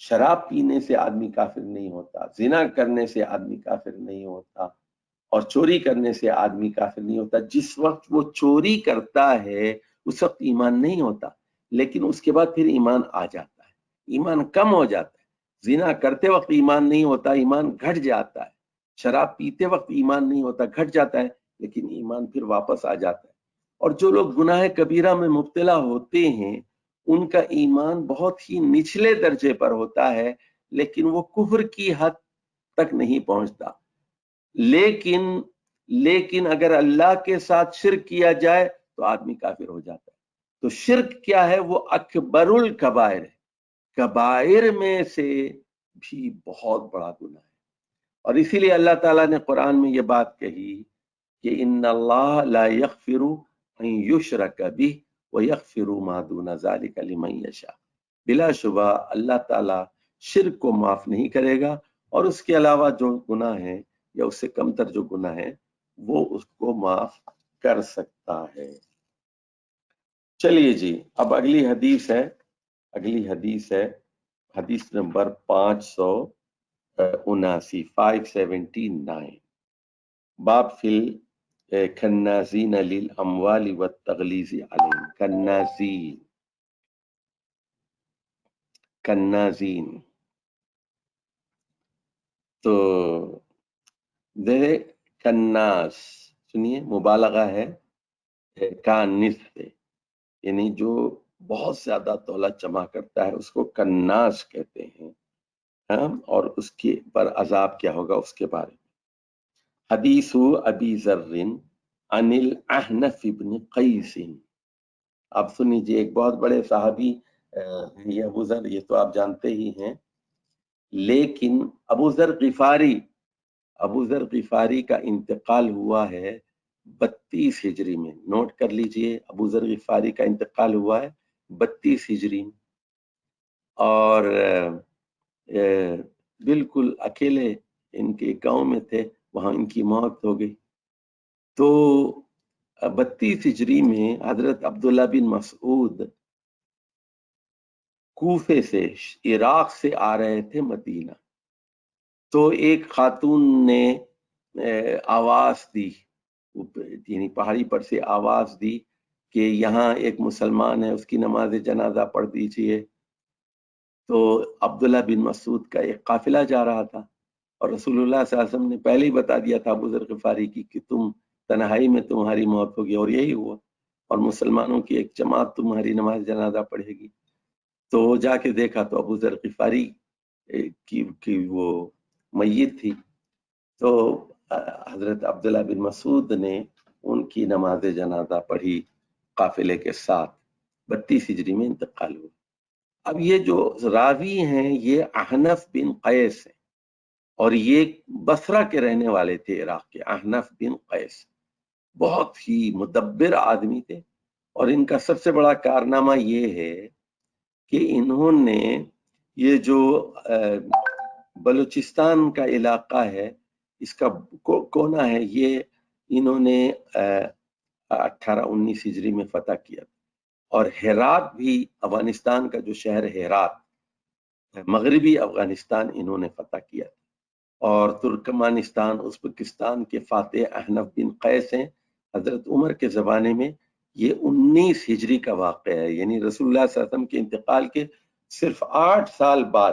شراب پینے سے آدمی کافر نہیں ہوتا، زنا کرنے سے آدمی کافر نہیں ہوتا، اور چوری کرنے سے آدمی کافر نہیں ہوتا۔ جس وقت وہ چوری کرتا ہے اس وقت ایمان نہیں ہوتا، لیکن اس کے بعد پھر ایمان آ جاتا ہے، ایمان کم ہو جاتا ہے۔ زنا کرتے وقت ایمان نہیں ہوتا، ایمان گھٹ جاتا ہے۔ شراب پیتے وقت ایمان نہیں ہوتا، گھٹ جاتا ہے، لیکن ایمان پھر واپس آ جاتا ہے۔ اور جو لوگ گناہ کبیرہ میں مبتلا ہوتے ہیں ان کا ایمان بہت ہی نچلے درجے پر ہوتا ہے، لیکن وہ کفر کی حد تک نہیں پہنچتا۔ لیکن اگر اللہ کے ساتھ شرک کیا جائے تو آدمی کافر ہو جاتا ہے۔ تو شرک کیا ہے؟ وہ اکبر الکبائر ہے، کبائر میں سے بھی بہت بڑا گناہ ہے۔ اور اسی لیے اللہ تعالیٰ نے قرآن میں یہ بات کہی کہ ان اللہ لا یغفر ان یشرک بہ ویغفر ما دون ذلک لمن یشاء۔ بلا شبہ اللہ تعالیٰ شرک کو معاف نہیں کرے گا، اور اس کے علاوہ جو گناہ ہیں یا اس سے کم تر جو گناہ ہیں وہ اس کو معاف کر سکتا ہے۔ چلیے جی، اب اگلی حدیث ہے حدیث نمبر 579، 579، باب فی الکنازین للاموال والتغلیظ علیہم۔ کنازین تو کناز سنیے، مبالغہ ہے کانس سے، یعنی جو بہت زیادہ دولت جمع کرتا ہے اس کو کناز کہتے ہیں، اور اس کے پر عذاب کیا ہوگا اس کے بارے میں۔ حدیث ابی ذر عن الاحنف بن قیس۔ آپ سن لیجیے، ایک بہت بڑے صحابی یہ ابو ذر، یہ تو آپ جانتے ہی ہیں، لیکن ابو ذر غفاری کا انتقال ہوا ہے 32 ہجری میں۔ نوٹ کر لیجئے، ابو ذر غفاری کا انتقال ہوا ہے 32 ہجری میں، اور بالکل اکیلے ان کے گاؤں میں تھے، وہاں ان کی موت ہو گئی۔ تو 32 ہجری میں حضرت عبداللہ بن مسعود کوفے سے، عراق سے آ رہے تھے مدینہ، تو ایک خاتون نے آواز دی، یعنی پہاڑی پر سے آواز دی کہ یہاں ایک مسلمان ہے، اس کی نماز جنازہ پڑھ دیجئے۔ تو عبداللہ بن مسعود کا ایک قافلہ جا رہا تھا، اور رسول اللہ صلی اللہ علیہ وسلم نے پہلے ہی بتا دیا تھا ابو ذر غفاری کی کہ تم تنہائی میں تمہاری موت ہوگی، اور یہی ہوا، اور مسلمانوں کی ایک جماعت تمہاری نماز جنازہ پڑھے گی۔ تو جا کے دیکھا تو ابو ذر غفاری کی وہ میت تھی۔ تو حضرت عبداللہ بن مسعود نے ان کی نماز جنازہ پڑھی قافلے کے ساتھ۔ 32 ہجری میں انتقال ہوا۔ اب یہ جو راوی ہیں یہ احنف بن قیس ہیں، اور یہ بصرہ کے رہنے والے تھے، عراق کے۔ احنف بن قیس بہت ہی مدبر آدمی تھے، اور ان کا سب سے بڑا کارنامہ یہ ہے کہ انہوں نے یہ جو بلوچستان کا علاقہ ہے، اس کا کونا ہے، یہ انہوں نے 18-19 ہجری میں فتح کیا، اور ہرات بھی، افغانستان کا جو شہر ہرات، مغربی افغانستان انہوں نے فتح کیا، اور ترکمانستان، ازبکستان کے فاتح احنف بن قیس ہیں۔ حضرت عمر کے زمانے میں یہ 19 ہجری کا واقعہ ہے، یعنی رسول اللہ صلی اللہ علیہ وسلم کے انتقال کے صرف 8 سال بعد۔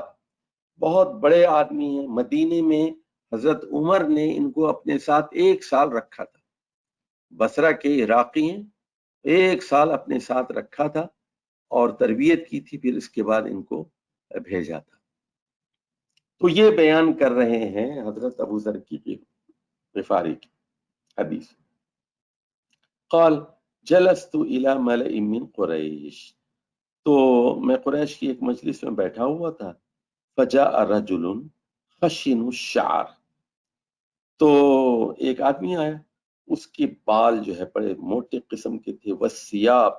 بہت بڑے آدمی ہیں۔ مدینے میں حضرت عمر نے ان کو اپنے ساتھ 1 سال رکھا تھا، بصرہ کے عراقی ہیں، 1 سال اپنے ساتھ رکھا تھا اور تربیت کی تھی، پھر اس کے بعد ان کو بھیجا تھا۔ تو یہ بیان کر رہے ہیں حضرت ابو ذر کی غفاری کی حدیث۔ قال جلست الى ملئ من قریش، تو میں قریش کی ایک مجلس میں بیٹھا ہوا تھا۔ فجاء رجل خشن الشعر، تو ایک آدمی آیا، اس کے بال جو ہے بڑے موٹے قسم کے تھے، والثياب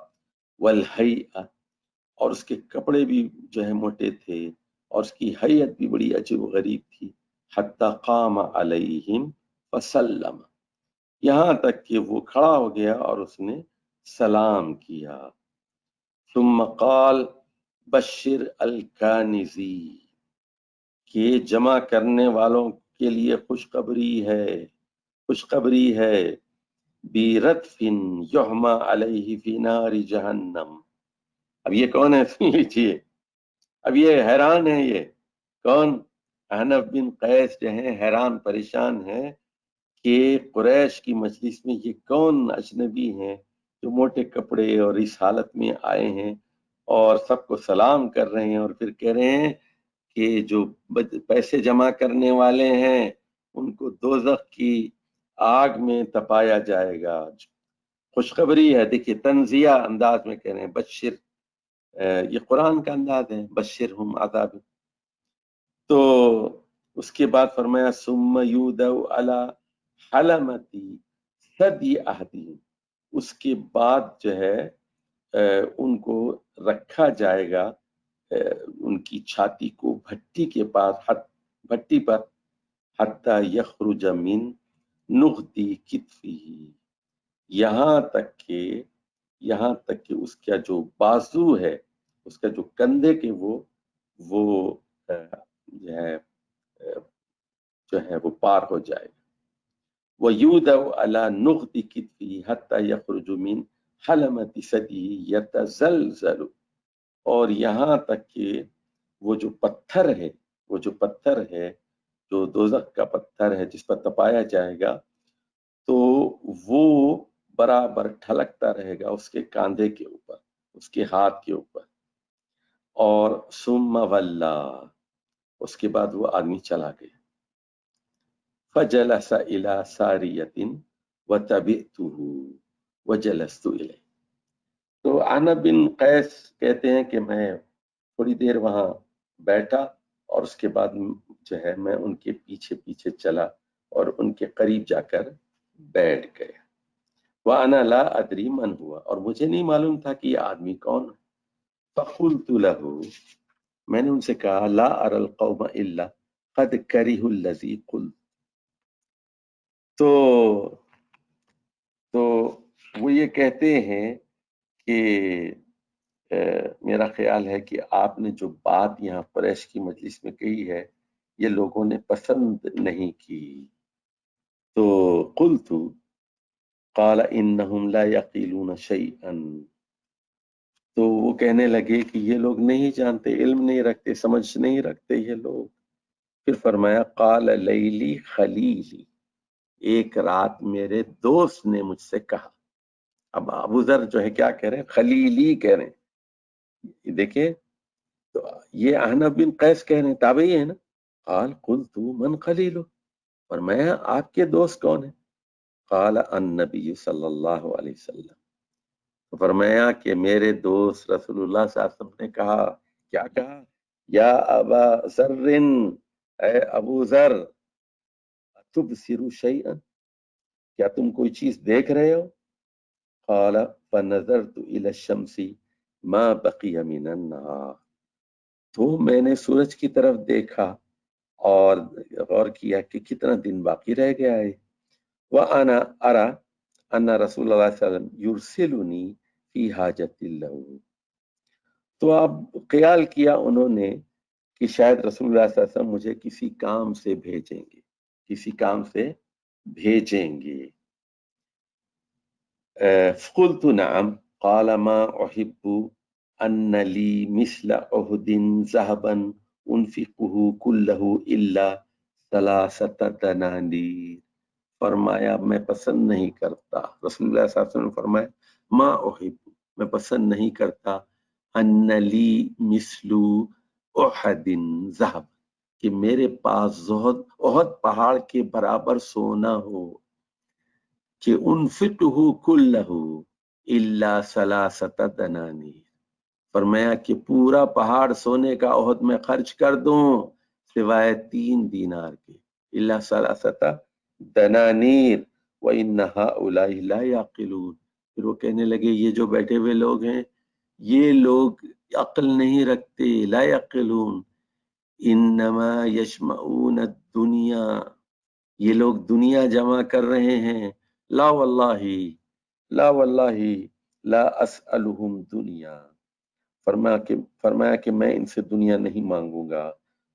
والهيئة، اور اس کے کپڑے بھی جو ہے موٹے تھے، اور اس کی حیت بھی بڑی عجیب و غریب تھی۔ حتی قام علیہم فسلم، یہاں تک کہ وہ کھڑا ہو گیا اور اس نے سلام کیا۔ ثم قال بشر الکانزی، کہ جمع کرنے والوں کے لیے خوشخبری ہے بیرتف یحما علیہ فی نار جہنم. اب یہ کون ہے؟ لیجیے، اب یہ حیران ہے. یہ کون؟ احنف بن قیس جو ہیں حیران پریشان ہیں کہ قریش کی مجلس میں یہ کون اجنبی ہیں جو موٹے کپڑے اور اس حالت میں آئے ہیں اور سب کو سلام کر رہے ہیں، اور پھر کہہ رہے ہیں کہ جو پیسے جمع کرنے والے ہیں ان کو دوزخ کی آگ میں تپایا جائے گا. خوشخبری ہے. دیکھیے تنزیہ انداز میں کہہ رہے ہیں بشر، یہ قرآن کا انداز ہے، بشرہم عذاب. تو اس کے بعد فرمایا ثم یودع علی حلمتی ثدی احدہم، اس کے بعد جو ہے ان کو رکھا جائے گا ان کی چھاتی کو بھٹی کے پاس، بھٹی پر، حتی یخرج من نغتی کتفہ، یہاں تک کہ اس کا جو بازو ہے، اس کا جو کندھے کے وہ جو ہے وہ پار ہو جائے گا. وَيُودَعُ عَلَى نُغْتِ كِتْفِهِ حَتَّى يَخْرُجُ مِنْ حَلَمَةِ ثَدِيهِ يَتَزَلْزَلُ، اور یہاں تک کہ وہ جو پتھر ہے جو دوزخ کا پتھر ہے جس پر تپایا جائے گا، تو وہ برابر ٹھلکتا رہے گا اس کے کاندھے کے اوپر، اس کے ہاتھ کے اوپر. اور ثم ولا، اس کے بعد وہ آدمی چلا گیا. فجلس الى ساریۃ وتبعته وجلست الیہ. تو احنف بن قیس کہتے ہیں کہ میں تھوڑی دیر وہاں بیٹھا اور اس کے بعد جو ہے میں ان کے پیچھے پیچھے چلا اور ان کے قریب جا کر بیٹھ گیا. وَأَنَا لَا أَدْرِي مَنْ هُوَ، اور مجھے نہیں معلوم تھا کہ یہ آدمی کون ہے. فَقُلْتُ لَهُ، میں نے ان سے کہا لَا أَرَى الْقَوْمَ إِلَّا قَدْ كَرِهُ الَّذِي قُلْتُ. تو وہ یہ کہتے ہیں کہ میرا خیال ہے کہ آپ نے جو بات یہاں قریش کی مجلس میں کہی ہے یہ لوگوں نے پسند نہیں کی. تو قلت قال انہم لا یقیلون شیئا، تو وہ کہنے لگے کہ یہ لوگ نہیں جانتے، علم نہیں رکھتے، سمجھ نہیں رکھتے یہ لوگ. پھر فرمایا قال لیلی خلیلی، ایک رات میرے دوست نے مجھ سے کہا. اب ابو ذر جو ہے کیا کہہ رہے ہیں؟ خلیلی کہہ رہے ہیں. دیکھیں تو یہ احنف بن قیس کہہ رہے ہیں، تابعی ہے نا. قال قلت من خلیلو، فرمایا آپ کے دوست کون ہیں؟ قال النبی صلی اللہ علیہ وسلم، فرمایا کہ میرے دوست رسول اللہ صلی اللہ علیہ وسلم نے کہا، کیا کہا؟ یا ابا ذر، اے ابو ذر، تبصر شیئا، کیا تم کوئی چیز دیکھ رہے ہو؟ قال فنظرت الى الشمس ما بقي من النهار، تو میں نے سورج کی طرف دیکھا اور غور کیا کہ کتنا دن باقی رہ گیا ہے. وَأَنَا أَرَى أَنَّ رسول اللہ صلی اللہ علیہ وسلم يُرْسِلُنِي فِي حَاجَةٍ لَهُ. تو اب خیال کیا انہوں نے کہ شاید رسول اللہ صلی اللہ علیہ وسلم مجھے کسی کام سے بھیجیں گے. فقلت نعم قال ما احب ان لی مثل احد ذهبا انفقه كله الا 3 دنانیر. فرمایا میں پسند نہیں کرتا، رسول اللہ صلی اللہ علیہ وسلم نے فرمایا ما احب، میں پسند نہیں کرتا ان لی مثل احد ذهب، کہ میرے پاس احد پہاڑ کے برابر سونا ہو، کہ انفقہ کلہ الا 3 دنانیر، فرمایا کہ پورا پہاڑ سونے کا احد میں خرچ کر دوں سوائے 3 دینار کے، الا 3 دنانیر. وَإِنَّ هَؤُلَاءِ لَا يَعْقِلُونَ، پھر وہ کہنے لگے یہ جو بیٹھے ہوئے لوگ ہیں یہ لوگ عقل نہیں رکھتے. لا يعقلون انما یجمعون الدنیا، یہ لوگ دنیا جمع کر رہے ہیں. لا واللہ لا اسألہم دنیا، فرمایا کہ میں ان سے دنیا نہیں مانگوں گا.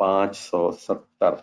570,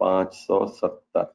570,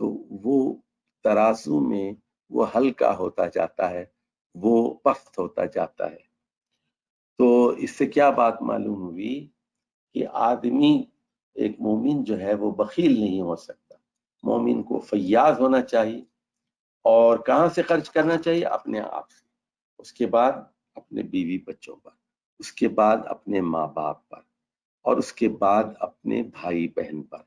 تو وہ ترازو میں وہ ہلکا ہوتا جاتا ہے، وہ پست ہوتا جاتا ہے۔ تو اس سے کیا بات معلوم ہوئی کہ آدمی ایک مومن جو ہے وہ بخیل نہیں ہو سکتا، مومن کو فیاض ہونا چاہیے، اور کہاں سے خرچ کرنا چاہیے؟ اپنے آپ سے، اس کے بعد اپنے بیوی بچوں پر، اس کے بعد اپنے ماں باپ پر، اور اس کے بعد اپنے بھائی بہن پر،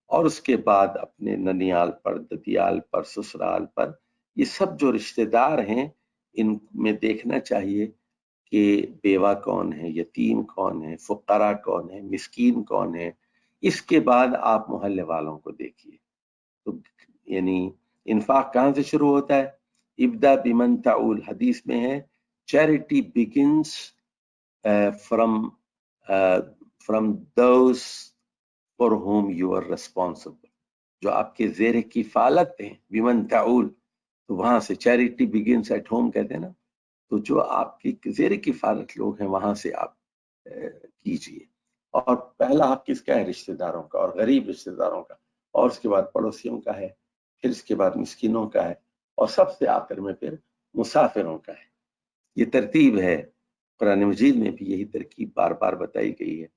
اور اس کے بعد اپنے ننیال پر، ددیال پر، سسرال پر۔ یہ سب جو رشتہ دار ہیں ان میں دیکھنا چاہیے کہ بیوہ کون ہے، یتیم کون ہے، فقراء کون ہے، مسکین کون ہے۔ اس کے بعد آپ محلے والوں کو دیکھیے۔ تو یعنی انفاق کہاں سے شروع ہوتا ہے؟ ابدا بمن تعول، حدیث میں ہے charity begins from those for whom you are responsible، جو آپ کے زیر کفالت ہیں، بمن تعول، تو وہاں سے چیریٹی بگنس ایٹ ہوم کہتے ہیں نا، تو جو آپ کی زیر کفالت لوگ ہیں وہاں سے آپ کیجئے۔ اور پہلا حق کس کا ہے؟ رشتہ داروں کا، اور غریب رشتہ داروں کا، اور اس کے بعد پڑوسیوں کا ہے، پھر اس کے بعد مسکینوں کا ہے، اور سب سے آخر میں پھر مسافروں کا ہے۔ یہ ترتیب ہے، قرآن مجید میں بھی یہی ترکیب بار بار بتائی گئی ہے،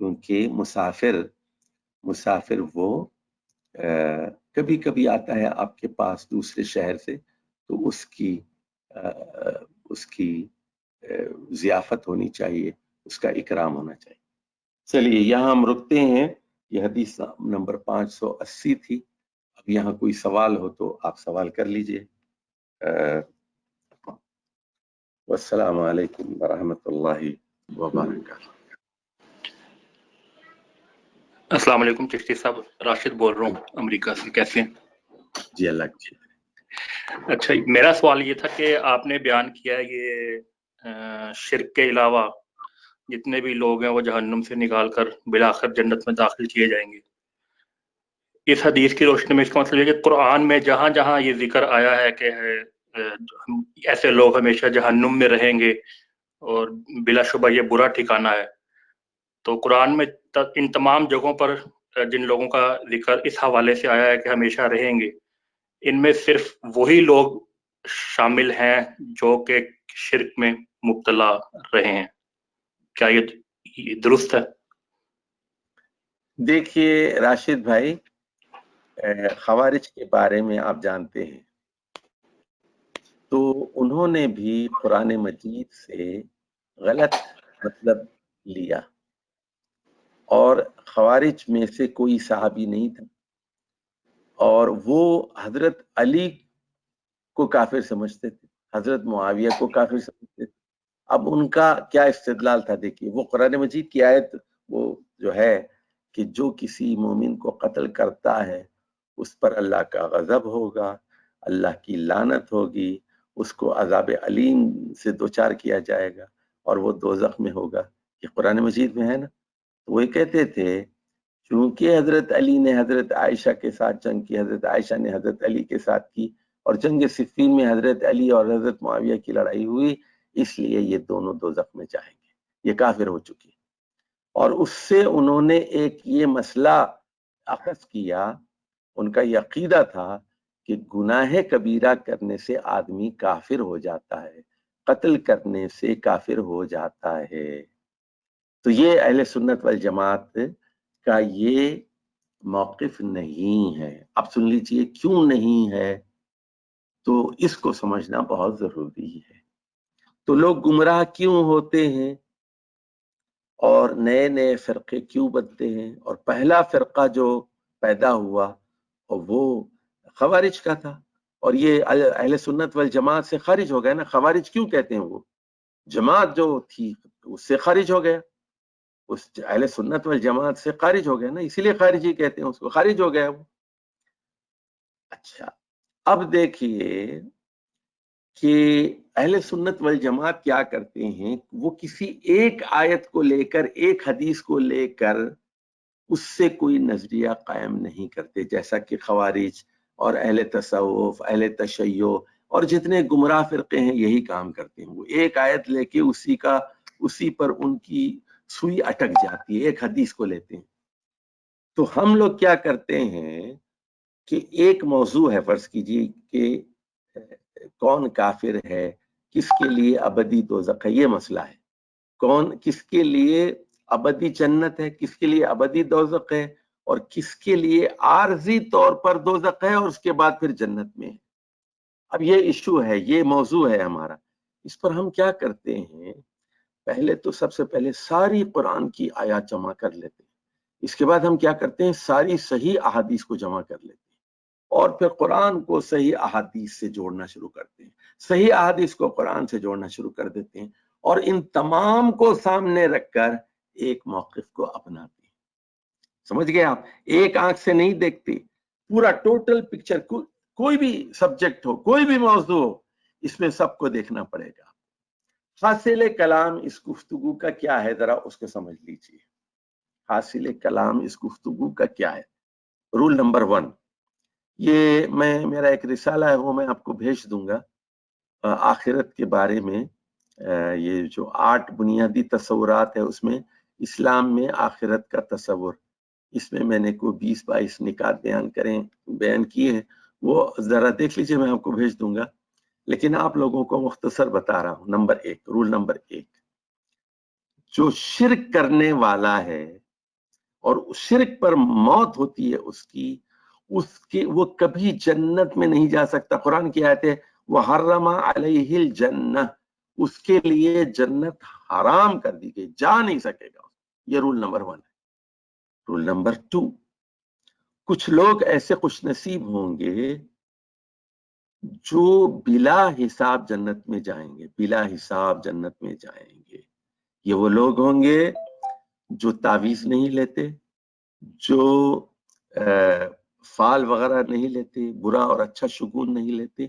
کیونکہ مسافر وہ کبھی کبھی آتا ہے آپ کے پاس دوسرے شہر سے، تو اس کی ضیافت ہونی چاہیے، اس کا اکرام ہونا چاہیے۔ چلیے یہاں ہم رکتے ہیں، یہ حدیث نمبر 580 تھی۔ اب یہاں کوئی سوال ہو تو آپ سوال کر لیجئے۔ والسلام علیکم ورحمۃ اللہ وبرکاتہ۔ السلام علیکم چشتی صاحب، راشد بول رہا ہوں امریکہ سے، کیسے ہیں؟ جی اللہ جی۔ اچھا، میرا سوال یہ تھا کہ آپ نے بیان کیا یہ شرک کے علاوہ جتنے بھی لوگ ہیں وہ جہنم سے نکال کر بالآخر جنت میں داخل کیے جائیں گے۔ اس حدیث کی روشنی میں اس کا مطلب یہ کہ قرآن میں جہاں جہاں یہ ذکر آیا ہے کہ ایسے لوگ ہمیشہ جہنم میں رہیں گے اور بلا شبہ یہ برا ٹھکانہ ہے، تو قرآن میں ان تمام جگہوں پر جن لوگوں کا ذکر اس حوالے سے آیا ہے کہ ہمیشہ رہیں گے، ان میں صرف وہی لوگ شامل ہیں جو کہ شرک میں مبتلا رہے ہیں، کیا یہ درست ہے؟ دیکھیے راشد بھائی، خوارج کے بارے میں آپ جانتے ہیں، تو انہوں نے بھی قرآن مجید سے غلط مطلب لیا، اور خوارج میں سے کوئی صحابی نہیں تھا، اور وہ حضرت علی کو کافر سمجھتے تھے، حضرت معاویہ کو کافر سمجھتے تھے۔ اب ان کا کیا استدلال تھا؟ دیکھیے وہ قرآن مجید کی آیت وہ جو ہے کہ جو کسی مومن کو قتل کرتا ہے اس پر اللہ کا غضب ہوگا، اللہ کی لعنت ہوگی، اس کو عذاب علیم سے دوچار کیا جائے گا، اور وہ دوزخ میں ہوگا۔ یہ قرآن مجید میں ہے نا۔ تو وہ کہتے تھے چونکہ حضرت علی نے حضرت عائشہ کے ساتھ جنگ کی، حضرت عائشہ نے حضرت علی کے ساتھ کی، اور جنگ صفین میں حضرت علی اور حضرت معاویہ کی لڑائی ہوئی، اس لیے یہ دونوں دوزخ میں جائیں گے، یہ کافر ہو چکی۔ اور اس سے انہوں نے ایک یہ مسئلہ اخذ کیا، ان کا یہ عقیدہ تھا کہ گناہ کبیرہ کرنے سے آدمی کافر ہو جاتا ہے، قتل کرنے سے کافر ہو جاتا ہے۔ تو یہ اہل سنت والجماعت کا یہ موقف نہیں ہے۔ اب سن لیجئے کیوں نہیں ہے، تو اس کو سمجھنا بہت ضروری ہے۔ تو لوگ گمراہ کیوں ہوتے ہیں اور نئے نئے فرقے کیوں بنتے ہیں؟ اور پہلا فرقہ جو پیدا ہوا وہ خوارج کا تھا، اور یہ اہل سنت والجماعت سے خارج ہو گئے نا۔ خوارج کیوں کہتے ہیں؟ وہ جماعت جو تھی اس سے خارج ہو گیا، اس اہل سنت والجماعت سے خارج ہو گیا نا، اسی لیے خارجی کہتے ہیں اس کو، خارج ہو گیا وہ۔ اچھا، اب دیکھیے کہ اہل سنت والجماعت کیا کرتے ہیں، وہ کسی ایک آیت کو لے کر، ایک حدیث کو لے کر اس سے کوئی نظریہ قائم نہیں کرتے، جیسا کہ خوارج اور اہل تصوف، اہل تشیع اور جتنے گمراہ فرقے ہیں یہی کام کرتے ہیں۔ وہ ایک آیت لے کے اسی پر ان کی سوئی اٹک جاتی ہے، ایک حدیث کو لیتے ہیں۔ تو ہم لوگ کیا کرتے ہیں کہ ایک موضوع ہے، فرض کیجیے کہ کون کافر ہے، کس کے لیے ابدی دوزخ ہے، یہ مسئلہ ہے. کون کس کے لیے ابدی جنت ہے، کس کے لیے ابدی دوزخ ہے، اور کس کے لیے عارضی طور پر دوزخ ہے اور اس کے بعد پھر جنت میں ہے. اب یہ ایشو ہے، یہ موضوع ہے ہمارا. اس پر ہم کیا کرتے ہیں، پہلے تو سب سے پہلے ساری قرآن کی آیات جمع کر لیتے ہیں. اس کے بعد ہم کیا کرتے ہیں، ساری صحیح احادیث کو جمع کر لیتے ہیں، اور پھر قرآن کو صحیح احادیث سے جوڑنا شروع کرتے ہیں، صحیح احادیث کو قرآن سے جوڑنا شروع کر دیتے ہیں، اور ان تمام کو سامنے رکھ کر ایک موقف کو اپناتے ہیں. سمجھ گئے آپ؟ ایک آنکھ سے نہیں دیکھتے، پورا ٹوٹل پکچر، کوئی بھی سبجیکٹ ہو، کوئی بھی موضوع ہو، اس میں سب کو دیکھنا پڑے گا. حاصل کلام اس گفتگو کا کیا ہے، ذرا اس کو سمجھ لیجیے. حاصل کلام اس گفتگو کا کیا ہے؟ رول نمبر 1، یہ میرا ایک رسالہ ہے، وہ میں آپ کو بھیج دوں گا، آخرت کے بارے میں. یہ جو 8 بنیادی تصورات ہے، اس میں اسلام میں آخرت کا تصور، اس میں نے کوئی 20-22 نکات بیان کیے ہیں، وہ ذرا دیکھ لیجئے، میں آپ کو بھیج دوں گا. لیکن آپ لوگوں کو مختصر بتا رہا ہوں. نمبر 1، رول نمبر 1، جو شرک کرنے والا ہے اور شرک پر موت ہوتی ہے اس کی وہ کبھی جنت میں نہیں جا سکتا. قرآن کی آیت ہے وَحَرَّمَ عَلَيْهِ الْجَنَّةِ، اس کے لیے جنت حرام کر دی گئی، جا نہیں سکے گا. یہ رول نمبر 1 ہے. رول نمبر 2، کچھ لوگ ایسے خوش نصیب ہوں گے جو بلا حساب جنت میں جائیں گے، بلا حساب جنت میں جائیں گے. یہ وہ لوگ ہوں گے جو تعویذ نہیں لیتے، جو فال وغیرہ نہیں لیتے، برا اور اچھا شگون نہیں لیتے،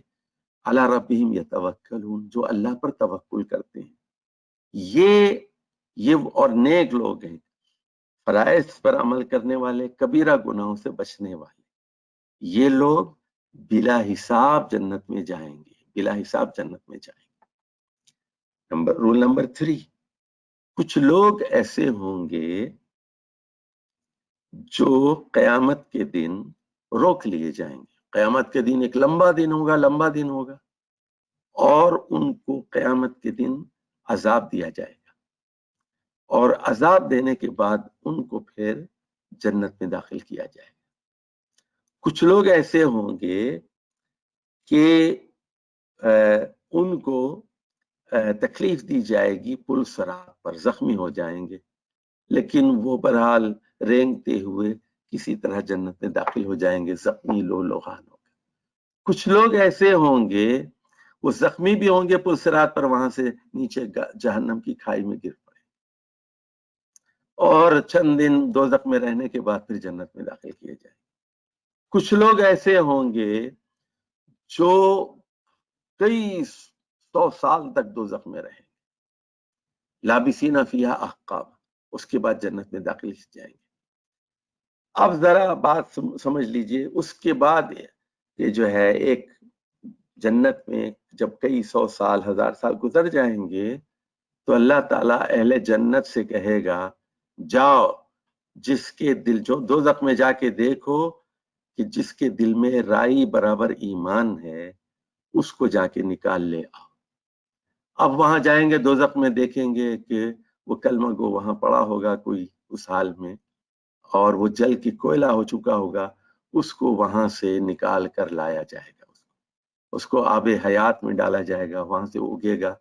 علی ربہم یتوکلون، جو اللہ پر توکل کرتے ہیں. یہ اور نیک لوگ ہیں، فرائض پر عمل کرنے والے، کبیرہ گناہوں سے بچنے والے. یہ لوگ بلا حساب جنت میں جائیں گے، بلا حساب جنت میں جائیں گے. رول نمبر 3، کچھ لوگ ایسے ہوں گے جو قیامت کے دن روک لیے جائیں گے. قیامت کے دن ایک لمبا دن ہوگا، اور ان کو قیامت کے دن عذاب دیا جائے گا، اور عذاب دینے کے بعد ان کو پھر جنت میں داخل کیا جائے گا. کچھ لوگ ایسے ہوں گے کہ ان کو تکلیف دی جائے گی پل صراط پر، زخمی ہو جائیں گے، لیکن وہ بہرحال رینگتے ہوئے کسی طرح جنت میں داخل ہو جائیں گے، زخمی لوہان ہو گئے. کچھ لوگ ایسے ہوں گے، وہ زخمی بھی ہوں گے پل صراط پر، وہاں سے نیچے جہنم کی کھائی میں گر پڑے، اور چند دن دوزخ میں رہنے کے بعد پھر جنت میں داخل کیے جائیں. کچھ لوگ ایسے ہوں گے جو کئی 100 سال تک دوزخ میں رہیں گے، لابسین فیہا احقاب، اس کے بعد جنت میں داخل جائیں گے. اب ذرا بات سمجھ لیجئے، اس کے بعد یہ جو ہے ایک جنت میں جب کئی 100 سال 1000 سال گزر جائیں گے، تو اللہ تعالیٰ اہل جنت سے کہے گا جاؤ، جس کے دل، جو دوزخ میں جا کے دیکھو کہ جس کے دل میں رائی برابر ایمان ہے، اس کو جا کے نکال لے آؤ. اب وہاں جائیں گے، دوزخ میں دیکھیں گے کہ وہ کلمہ گو وہاں پڑا ہوگا کوئی اس حال میں، اور وہ جل کے کوئلہ ہو چکا ہوگا، اس کو وہاں سے نکال کر لایا جائے گا، اس کو آب حیات میں ڈالا جائے گا، وہاں سے اگے گا.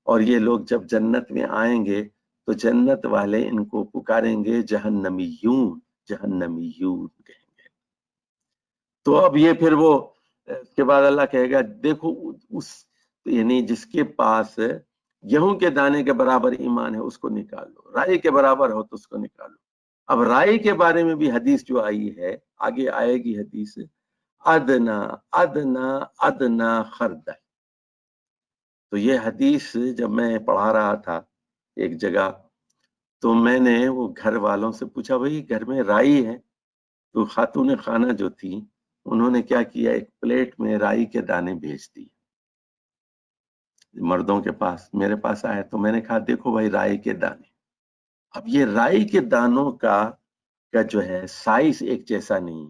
اور یہ لوگ جب جنت میں آئیں گے تو جنت والے ان کو پکاریں گے جہنمیون، جہنمیون کہیں گے. تو اب یہ پھر وہ اس کے بعد اللہ کہے گا دیکھو اس، یعنی جس کے پاس گیہوں کے دانے کے برابر ایمان ہے اس کو نکالو، رائی کے برابر ہو تو اس کو نکالو. اب رائی کے بارے میں بھی حدیث جو آئی ہے، آگے آئے گی حدیث، ادنا ادنا ادنا خردل. تو یہ حدیث جب میں پڑھا رہا تھا ایک جگہ، تو میں نے وہ گھر والوں سے پوچھا بھئی گھر میں رائی ہے؟ تو خاتون خانہ جو تھی انہوں نے کیا کیا، ایک پلیٹ میں رائی کے دانے بھیج دی مردوں کے پاس. میرے پاس آئے تو میں نے کہا دیکھو بھائی رائی کے دانے. اب یہ رائی کے دانوں کا جو ہے سائز ایک جیسا نہیں،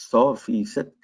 100%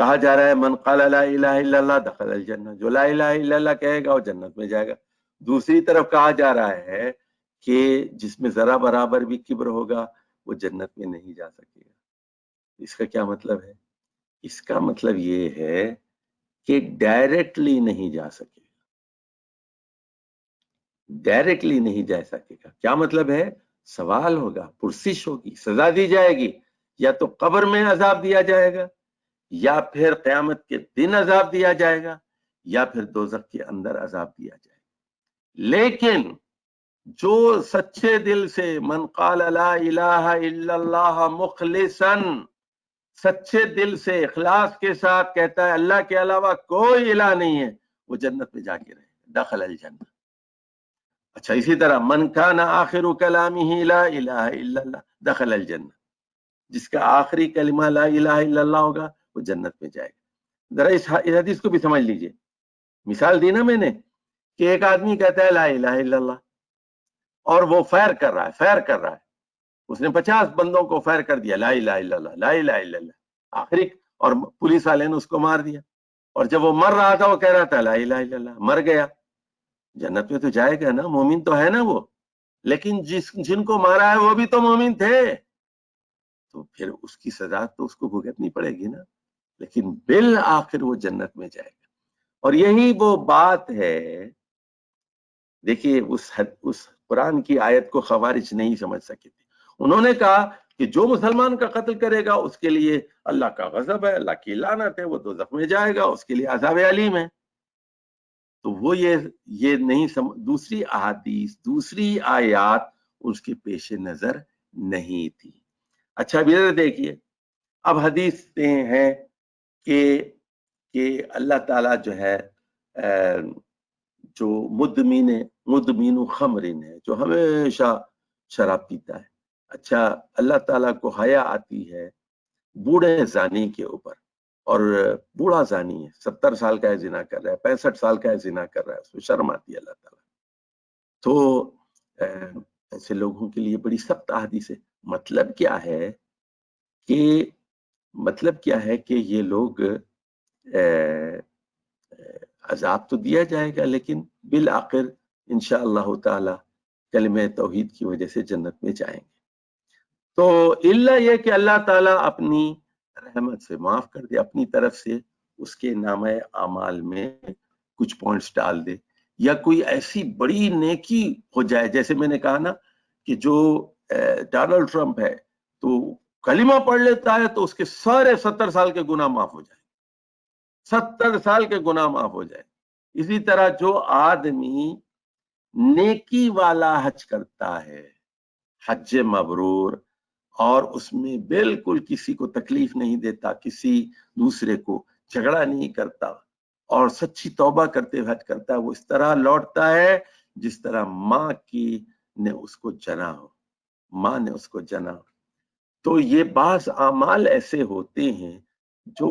کہا جا رہا ہے من قال لا الہ الا اللہ دخل الجنہ، جو لا الہ الا اللہ کہے گا وہ جنت میں جائے گا۔ دوسری طرف کہا جا رہا ہے کہ جس میں ذرا برابر بھی کبر ہوگا وہ جنت میں نہیں جا سکے گا۔ اس کا کیا مطلب ہے؟ اس کا مطلب یہ ہے کہ ڈائریکٹلی نہیں جا سکے گا، ڈائریکٹلی نہیں جا سکے گا۔ کیا مطلب ہے؟ سوال ہوگا، پرسش ہوگی، سزا دی جائے گی، یا تو قبر میں عذاب دیا جائے گا، یا پھر قیامت کے دن عذاب دیا جائے گا، یا پھر دوزخ کے اندر عذاب دیا جائے گا۔ لیکن جو سچے دل سے من قال لا الہ الا اللہ مخلصا، سچے دل سے اخلاص کے ساتھ کہتا ہے اللہ کے علاوہ کوئی الہ نہیں ہے، وہ جنت میں جا کے رہے گا، دخل الجنہ۔ اچھا اسی طرح من کان آخر کلامہ لا الہ الا اللہ دخل الجنہ، جس کا آخری کلمہ لا الہ الا اللہ ہوگا وہ جنت میں جائے گا۔ ذرا اس حدیث کو بھی سمجھ لیجئے۔ مثال دی نا میں نے کہ ایک آدمی کہتا ہے لا الہ الا اللہ اور وہ فائر کر رہا ہے، اس نے 50 بندوں کو فائر کر دیا، لا الہ الا اللہ لا الہ الا اللہ، آخری، اور پولیس والے نے اس کو مار دیا، اور جب وہ مر رہا تھا وہ کہہ رہا تھا لا الہ الا اللہ، مر گیا، جنت میں تو جائے گا نا، مومن تو ہے نا وہ، لیکن جن کو مارا ہے وہ بھی تو مومن تھے، تو پھر اس کی سزا تو اس کو بھگتنی پڑے گی نا، لیکن بالآخر وہ جنت میں جائے گا۔ اور یہی وہ بات ہے، دیکھیے اس قرآن کی آیت کو خوارج نہیں سمجھ سکے تھے۔ انہوں نے کہا کہ جو مسلمان کا قتل کرے گا اس کے لیے اللہ کا غضب ہے، اللہ کی لعنت ہے، وہ دوزخ میں جائے گا، اس کے لیے عذاب علیم ہے۔ تو وہ یہ نہیں دوسری احادیث، دوسری آیات اس کے پیش نظر نہیں تھی۔ اچھا اب ادھر دیکھیے، اب حدیث ہیں کہ اللہ تعالیٰ جو ہے جو مدمین خمرن ہے، جو ہمیشہ شراب پیتا ہے، اچھا اللہ تعالیٰ کو حیا آتی ہے بوڑھے زانی کے اوپر، اور بوڑھا زانی ہے، 70 سال کا ہے، زنا کر رہا ہے، 65 سال کا ہے، زنا کر رہا ہے، اس میں شرم آتی ہے اللہ تعالیٰ۔ تو ایسے لوگوں کے لیے بڑی سخت احادیث ہے۔ مطلب کیا ہے کہ یہ لوگ عذاب تو دیا جائے گا، لیکن بالآخر انشاءاللہ تعالی کلمہ توحید کی وجہ سے جنت میں جائیں گے۔ تو الا یہ کہ اللہ تعالیٰ اپنی رحمت سے معاف کر دے، اپنی طرف سے اس کے نامہ اعمال میں کچھ پوائنٹس ڈال دے، یا کوئی ایسی بڑی نیکی ہو جائے، جیسے میں نے کہا نا کہ جو ڈونلڈ ٹرمپ ہے تو کلمہ پڑھ لیتا ہے تو اس کے سارے 70 سال کے گناہ معاف ہو جائیں، 70 سال کے گناہ معاف ہو جائے۔ اسی طرح جو آدمی نیکی والا حج کرتا ہے، حج مبرور، اور اس میں بالکل کسی کو تکلیف نہیں دیتا، کسی دوسرے کو جھگڑا نہیں کرتا، اور سچی توبہ کرتے ہوئے حج کرتا ہے، وہ اس طرح لوٹتا ہے جس طرح ماں نے اس کو جنا ہو، ماں نے اس کو جنا ہو۔ تو یہ بعض اعمال ایسے ہوتے ہیں جو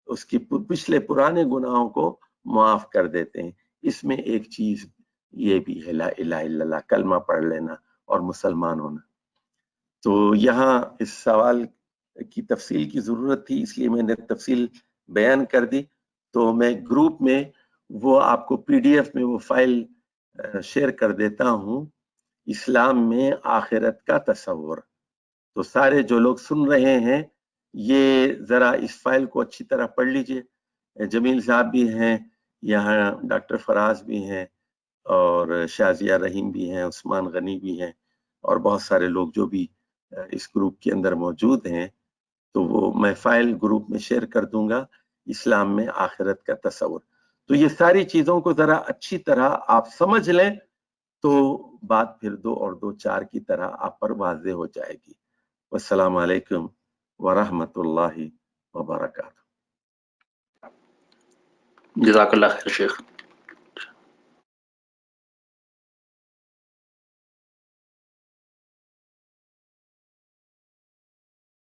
اس کی پچھلے پرانے گناہوں کو معاف کر دیتے ہیں۔ اس میں ایک چیز یہ بھی ہے لا الہ الا اللہ، کلمہ پڑھ لینا اور مسلمان ہونا۔ تو یہاں اس سوال کی تفصیل کی ضرورت تھی، اس لیے میں نے تفصیل بیان کر دی۔ تو میں گروپ میں وہ آپ کو PDF میں وہ فائل شیئر کر دیتا ہوں، اسلام میں آخرت کا تصور۔ تو سارے جو لوگ سن رہے ہیں یہ ذرا اس فائل کو اچھی طرح پڑھ لیجئے۔ جمیل صاحب بھی ہیں یہاں، ڈاکٹر فراز بھی ہیں، اور شازیہ رحیم بھی ہیں، عثمان غنی بھی ہیں، اور بہت سارے لوگ جو بھی اس گروپ کے اندر موجود ہیں۔ تو وہ میں فائل گروپ میں شیئر کر دوں گا، اسلام میں آخرت کا تصور۔ تو یہ ساری چیزوں کو ذرا اچھی طرح آپ سمجھ لیں تو بات پھر 2 اور 2 4 کی طرح آپ پر واضح ہو جائے گی۔ والسلام علیکم ورحمۃ اللہ وبرکاتہ۔ جزاک اللہ خیر شیخ۔